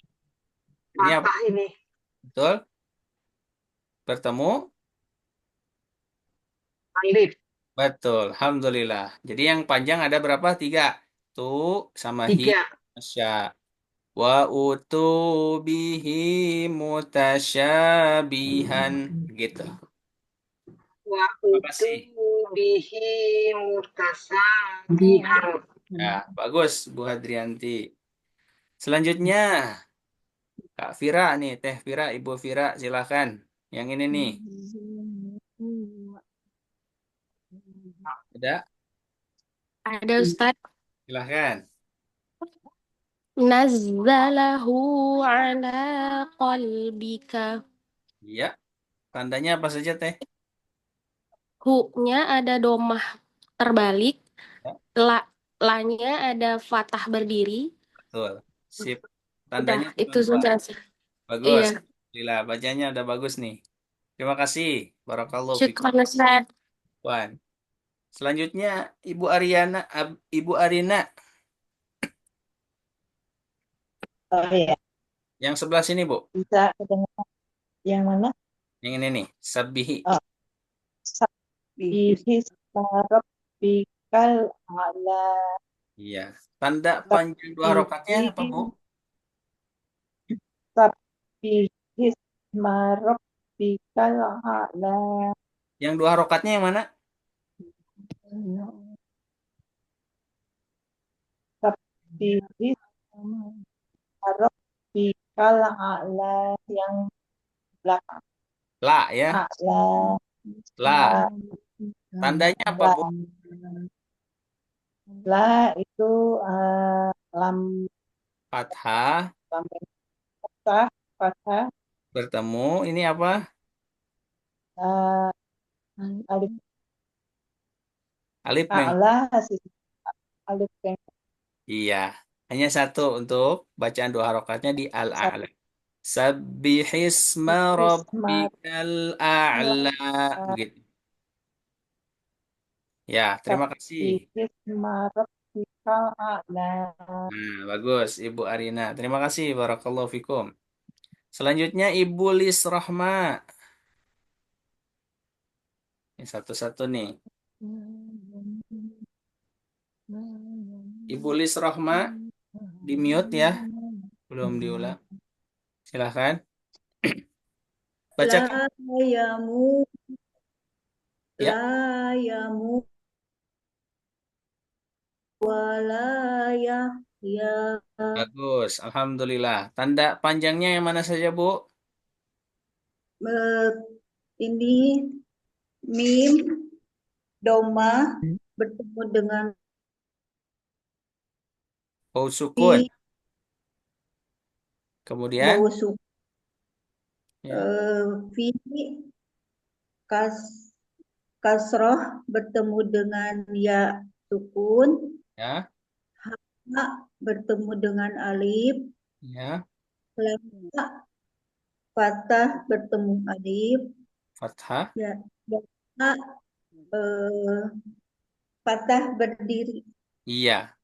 Speaker 1: ini apa?
Speaker 3: Fathah ini.
Speaker 1: Betul? Bertemu?
Speaker 3: Alif.
Speaker 1: Betul. Alhamdulillah. Jadi yang panjang ada berapa? 3. Tu sama hi,
Speaker 3: 3.
Speaker 1: sya. Wa utu bihi mutasyabihan. Gitu.
Speaker 3: Wa
Speaker 1: Terima
Speaker 3: utu
Speaker 1: kasih.
Speaker 3: bihi mutasabihan.
Speaker 1: Ya, bagus Bu Hadrianti. Selanjutnya, Kak Vira nih, Teh Vira, Ibu Vira, silakan. Yang ini nih, ada?
Speaker 5: Ada Ustadz.
Speaker 1: Silakan.
Speaker 5: Nazzalahu ala qalbika.
Speaker 1: Iya, tandanya apa saja, Teh?
Speaker 5: Hu-nya ada domah terbalik.
Speaker 1: Ya,
Speaker 5: La, la-nya ada fathah berdiri.
Speaker 1: betul. Sip.
Speaker 5: Udah,
Speaker 1: Tandanya
Speaker 5: itu
Speaker 1: dua.
Speaker 5: saja.
Speaker 1: Bagus.
Speaker 5: Iya.
Speaker 1: Alhamdulillah, bacanya udah bagus nih. Terima kasih. Barakallahu fikum.
Speaker 5: Syukran Ustadz.
Speaker 1: Wan. Selanjutnya, Ibu Ariana, Ibu Arina,
Speaker 7: Oh iya,
Speaker 1: yang sebelah sini, Bu.
Speaker 7: bisa kedengar yang mana?
Speaker 1: Yang ini nih, Sabihi.
Speaker 7: Oh, Sabihis rabbikal ala
Speaker 1: Iya. Tanda panjang 2 harokatnya apa, Bu?
Speaker 7: Sabihis rabbikal ala
Speaker 1: Yang 2 harokatnya yang mana?
Speaker 7: Sabihis rabbikal ala yang belakang
Speaker 1: La ya.
Speaker 7: ala
Speaker 1: La. Tandanya apa, Bu?
Speaker 7: la itu lam
Speaker 1: Fathah
Speaker 7: lam fathah fathah
Speaker 1: bertemu ini apa?
Speaker 7: eh, alif
Speaker 1: Alif mem.
Speaker 7: a'la alif yang
Speaker 1: Iya. Hanya satu untuk bacaan 2 harokatnya di al-a'la. Sabbihisma rabbikal a'la. Begitu. Ya, terima kasih.
Speaker 7: Sabihis rabbikal a'la.
Speaker 1: Nah, bagus Ibu Arina. Terima kasih. Barakallahu fikum. Selanjutnya Ibu Lis Rahma. Ini satu-satu nih. Ibu Lis Rahma di mute ya. Belum diulang. Silahkan. Bacakan.
Speaker 3: La yamu,
Speaker 1: Ya.
Speaker 3: la yamu, wala yahya.
Speaker 1: Bagus. Alhamdulillah. Tanda panjangnya yang mana saja, Bu?
Speaker 3: Ini mim, doma, bertemu dengan
Speaker 1: Wawu sukun.
Speaker 3: fi,
Speaker 1: Kemudian.
Speaker 3: wawu sukun,
Speaker 1: Ya.
Speaker 3: fi, kasroh, bertemu dengan ya sukun,
Speaker 1: Ya.
Speaker 3: ha, bertemu dengan alif,
Speaker 1: Ya.
Speaker 3: lamnya fathah bertemu alif,
Speaker 1: Fathah.
Speaker 3: ya, dan ha, fathah berdiri.
Speaker 1: Iya.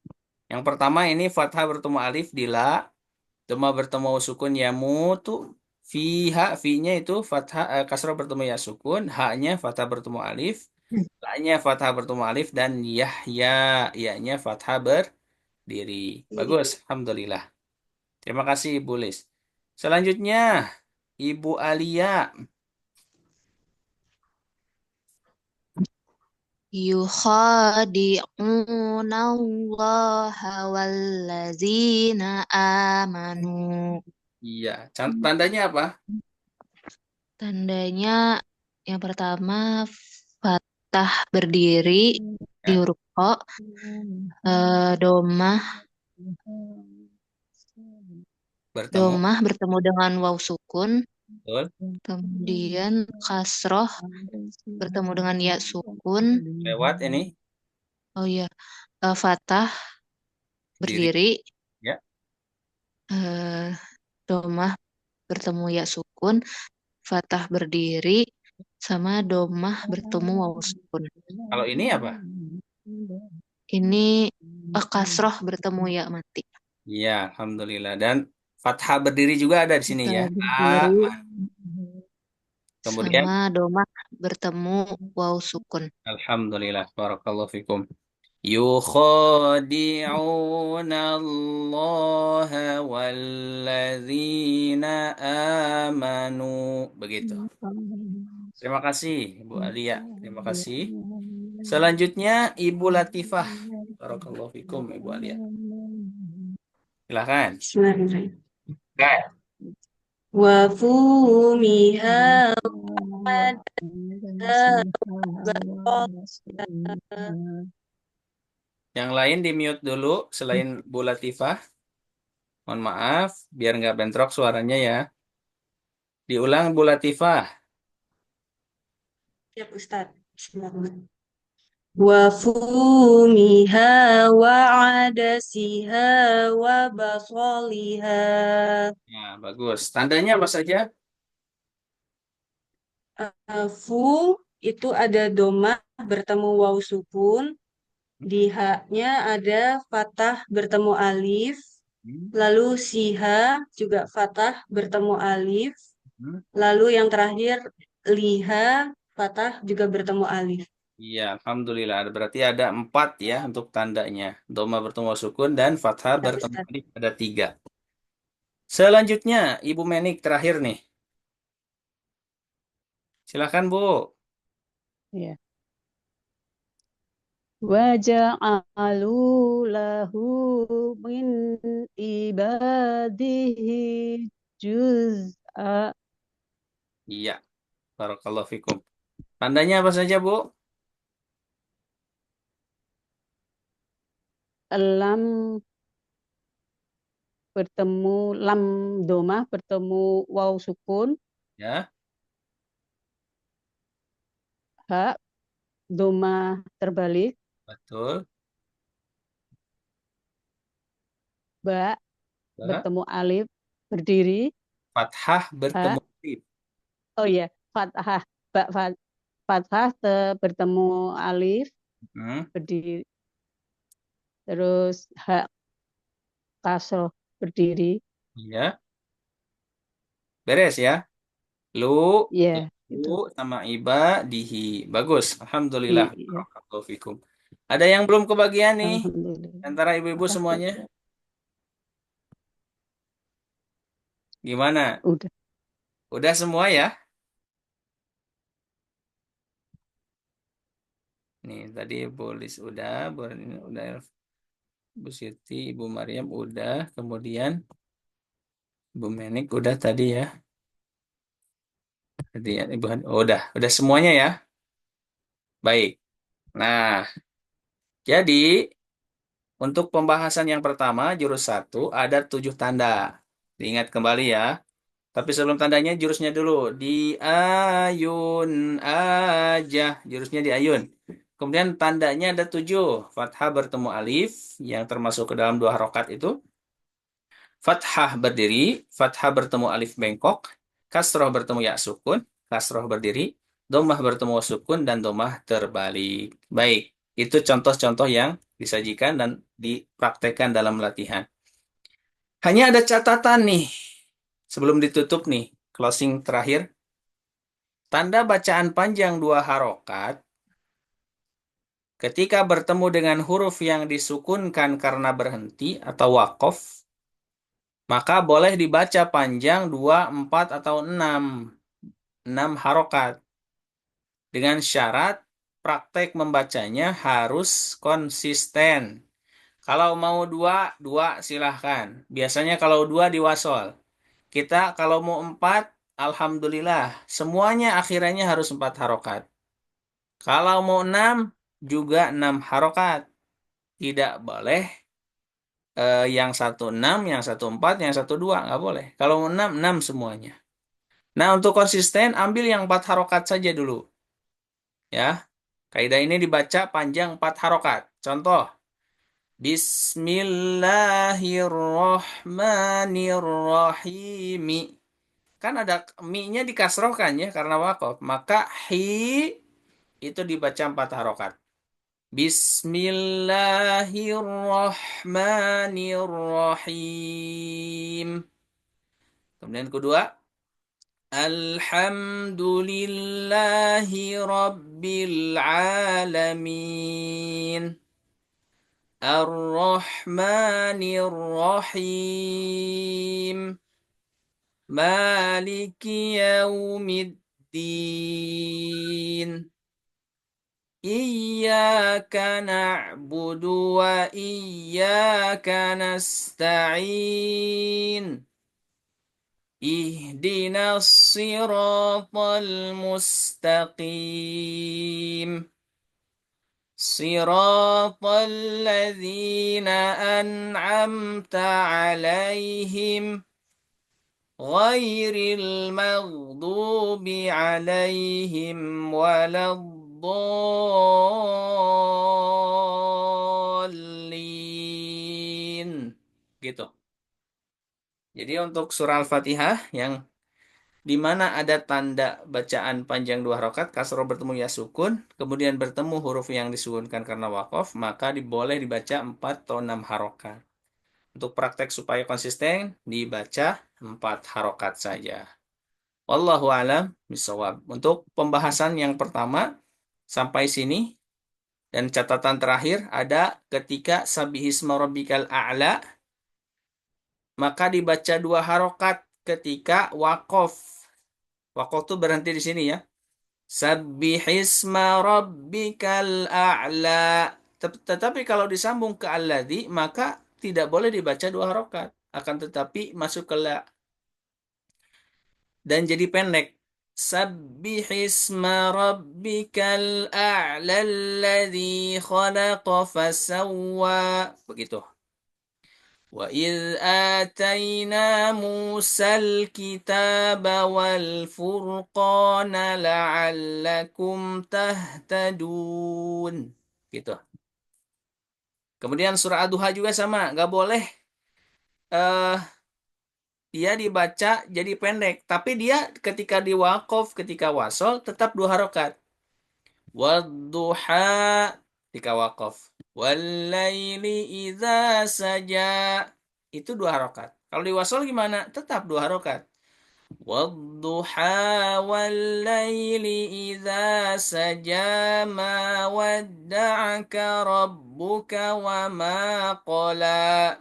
Speaker 1: Yang pertama ini fathah bertemu alif di la. Dhamma bertemu sukun yamutu. Fiha. Fi-nya itu fathah kasrah bertemu ya sukun. Ha-nya fathah bertemu alif. La-nya fathah bertemu alif. Dan yahya. Ya-nya fathah berdiri. Bagus. Alhamdulillah. Terima kasih Ibu Lis. Selanjutnya Ibu Alia.
Speaker 4: Yukhadi'una allaha wallazina amanu.
Speaker 1: Iya. Tandanya apa?
Speaker 4: Tandanya yang pertama fathah berdiri di
Speaker 1: Ya.
Speaker 4: huruf Q, domah
Speaker 1: Bertemu.
Speaker 4: bertemu dengan waw sukun,
Speaker 1: Betul.
Speaker 4: Kemudian kasroh bertemu dengan ya sukun.
Speaker 1: Lewat ini
Speaker 4: Oh iya, fathah
Speaker 1: diri.
Speaker 4: berdiri.
Speaker 1: Ya.
Speaker 4: eh, Domah bertemu ya sukun. Fathah berdiri. Sama domah bertemu waw sukun.
Speaker 1: Kalau ini apa?
Speaker 4: Ini kasroh bertemu ya mati.
Speaker 1: Iya, alhamdulillah. Dan fathah berdiri juga ada di sini ya.
Speaker 4: Fathah berdiri
Speaker 1: Kemudian
Speaker 4: sama domah bertemu waw sukun.
Speaker 1: alhamdulillah, barakallahu fikum. يخادعون الله والذين آمنوا. Begitu. Terima kasih, Ibu Alia. Terima kasih. Selanjutnya, Ibu Latifah. Barakallahu fikum, Ibu Alia. Silakan.
Speaker 3: Bismillahirrahmanirrahim.
Speaker 1: Ya.
Speaker 3: Wa fumiha
Speaker 1: Yang lain di mute dulu selain Bu Latifah. Mohon maaf, biar nggak bentrok suaranya ya. Diulang Bu Latifah.
Speaker 3: Siap Ustaz. Bismillahirrahmanirrahim. Wa fumiha wa adasiha wa basaliha.
Speaker 1: Nah, bagus. Tandanya apa saja?
Speaker 3: Fu itu ada domah bertemu waw sukun. Di haknya ada fathah bertemu alif. Lalu siha juga fathah bertemu alif. Lalu yang terakhir liha fathah juga bertemu alif.
Speaker 1: Iya, alhamdulillah. Berarti ada 4 ya untuk tandanya. Doma bertemu sukun dan fathah
Speaker 3: Ya,
Speaker 1: bertemu
Speaker 3: Ustaz.
Speaker 1: alif ada 3. Selanjutnya, Ibu Menik terakhir nih. Silakan Bu.
Speaker 2: Ya. Waja'alu lahu min ibadihi juz'a.
Speaker 1: Iya, barakallahu fikum. Tandanya apa saja Bu?
Speaker 2: Lam bertemu lam domah bertemu waw sukun.
Speaker 1: Ya,
Speaker 2: Ha domah terbalik.
Speaker 1: betul.
Speaker 2: Ba
Speaker 1: Ba,
Speaker 2: bertemu alif berdiri.
Speaker 1: fathah
Speaker 2: Ha
Speaker 1: bertemu alif.
Speaker 2: oh iya fathah fathah bertemu alif
Speaker 1: Hmm,
Speaker 2: berdiri. Terus ha kasroh berdiri.
Speaker 1: iya. Beres ya. Lu,
Speaker 2: Ya
Speaker 1: lu
Speaker 2: itu.
Speaker 1: sama iba dihi. Bagus. Alhamdulillah.
Speaker 2: Iya.
Speaker 1: Barakallahu fikum. Ada yang belum kebagian nih
Speaker 2: Alhamdulillah.
Speaker 1: antara ibu-ibu
Speaker 2: Makasih.
Speaker 1: semuanya? Gimana?
Speaker 2: Udah.
Speaker 1: Udah semua ya? Nih, tadi Bu Lis udah, Bu ini udah, Bu Siti, Ibu Maryam udah, kemudian Bu Menik udah tadi ya. Tadi ya, Ibu oh, udah semuanya ya. Baik. Nah, jadi untuk pembahasan yang pertama jurus 1 ada 7 tanda. Diingat kembali ya. Tapi sebelum tandanya jurusnya dulu. Di ayun aja. Jurusnya di ayun. Kemudian tandanya ada 7. Fathah bertemu alif. Yang termasuk ke dalam 2 harokat itu. Fathah berdiri. Fathah bertemu alif bengkok. Kasroh bertemu ya sukun. Kasroh berdiri. Domah bertemu sukun. Dan domah terbalik. Baik. Itu contoh-contoh yang disajikan dan dipraktekkan dalam latihan. Hanya ada catatan nih. Sebelum ditutup nih, closing terakhir. Tanda bacaan panjang 2 harokat ketika bertemu dengan huruf yang disukunkan karena berhenti atau wakof, maka boleh dibaca panjang 2, 4, atau 6. 6 harokat. Dengan syarat praktek membacanya harus konsisten. Kalau mau 2, 2 silahkan. Biasanya kalau 2 diwasol. Kita kalau mau 4, alhamdulillah. Semuanya akhirannya harus 4 harokat. Kalau mau 6, juga 6 harokat. Tidak boleh yang 1 6, yang 1 4, yang 1 2. Nggak boleh. Kalau mau 6, 6 semuanya. Nah, untuk konsisten, ambil yang 4 harokat saja dulu. Ya, kaidah ini dibaca panjang 4 harokat. Contoh, Bismillahirrohmanirrohim. Kan ada mi-nya dikasrohkan ya, karena waqaf. Maka hi itu dibaca 4 harokat. Bismillahirrohmanirrohim. Kemudian kedua, Alhamdulillahi Rabbil Alamin. Ar-Rahmanir Rahim. Maliki Yaumiddin. Iyyaka na'budu wa iyyaka nasta'in. Ihdinas siratal mustaqim. Siratal ladzina an'amta 'alaihim ghairil maghdubi 'alaihim waladdallin. Gitu. Jadi untuk surah Al-Fatihah yang di mana ada tanda bacaan panjang 2 harokat, kasroh bertemu ya sukun, kemudian bertemu huruf yang disukunkan karena waqaf, maka boleh dibaca 4 atau 6 harokat. Untuk praktek supaya konsisten, dibaca 4 harokat saja. Wallahu a'lam bishawab. Untuk pembahasan yang pertama, sampai sini, dan catatan terakhir ada ketika sabihisma rabbikal a'la, maka dibaca 2 harokat ketika waqaf. Waqaf itu berhenti di sini ya. Sabbihisma rabbikal a'la. Tetapi kalau disambung ke alladzi, maka tidak boleh dibaca 2 harokat. Akan tetapi masuk ke la. Dan jadi pendek. Sabbihisma rabbikal a'la alladzi khalaqa fasawwa. Begitu. وَإِذْ آتَيْنَا مُوسَى الْكِتَابَ وَالْفُرْقَانَ لَعَلَّكُمْ تَهْتَدُونَ. Gitu. Kemudian surah Ad-Duha juga sama, nggak boleh dia dibaca jadi pendek, tapi dia ketika diwaqaf, ketika wasol tetap 2 harokat. Wadduha ketika waqaf. Wallaili idza saja itu 2 harokat. Kalau di wasol gimana? Tetap 2 harokat. Wadduha wallaili idza saja ma wadda'aka rabbuka wa ma qala.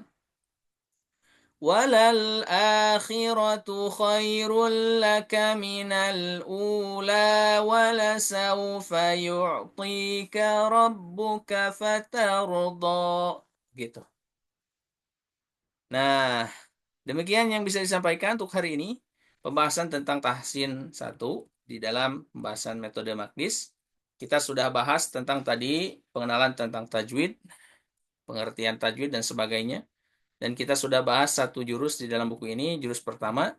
Speaker 1: Walal akhiratu khairul laka minal ula walasawfa yu'tika rabbuka fatarda. Gitu. Nah, demikian yang bisa disampaikan untuk hari ini. Pembahasan tentang tahsin 1 di dalam pembahasan metode Maqdis. Kita sudah bahas tentang tadi pengenalan tentang tajwid, pengertian tajwid dan sebagainya. Dan kita sudah bahas 1 jurus di dalam buku ini. Jurus pertama,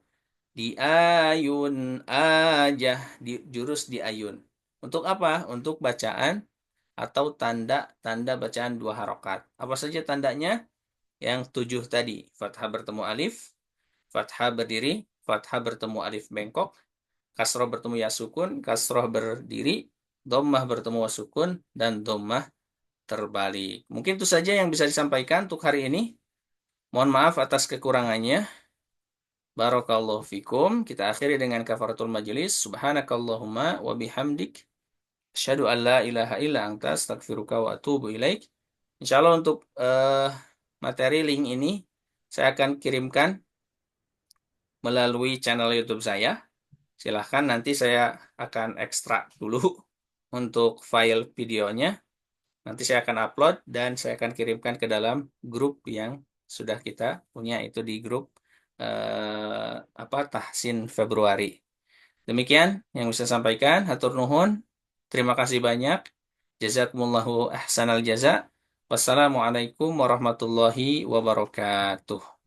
Speaker 1: di ayun aja. Jurus di ayun. Untuk apa? Untuk bacaan atau tanda-tanda bacaan 2 harokat. Apa saja tandanya? Yang 7 tadi. Fathah bertemu alif, fathah berdiri, fathah bertemu alif bengkok, kasroh bertemu ya sukun, kasroh berdiri, dhammah bertemu wa sukun, dan dhammah terbalik. Mungkin itu saja yang bisa disampaikan untuk hari ini. Mohon maaf atas kekurangannya. Barakallahu fikum. Kita akhiri dengan kafaratul majelis. Subhanakallahumma wa bihamdik. Asyhadu an la ilaha illa anta astaghfiruka wa atubu ilaik. Insyaallah untuk materi link ini saya akan kirimkan melalui channel YouTube saya. Silahkan nanti saya akan ekstrak dulu untuk file videonya. Nanti saya akan upload dan saya akan kirimkan ke dalam grup yang sudah kita punya, itu di grup Tahsin Februari. Demikian yang bisa saya sampaikan. Hatur nuhun. Terima kasih banyak. Jazakumullahu ahsanal jaza. Wassalamualaikum warahmatullahi wabarakatuh.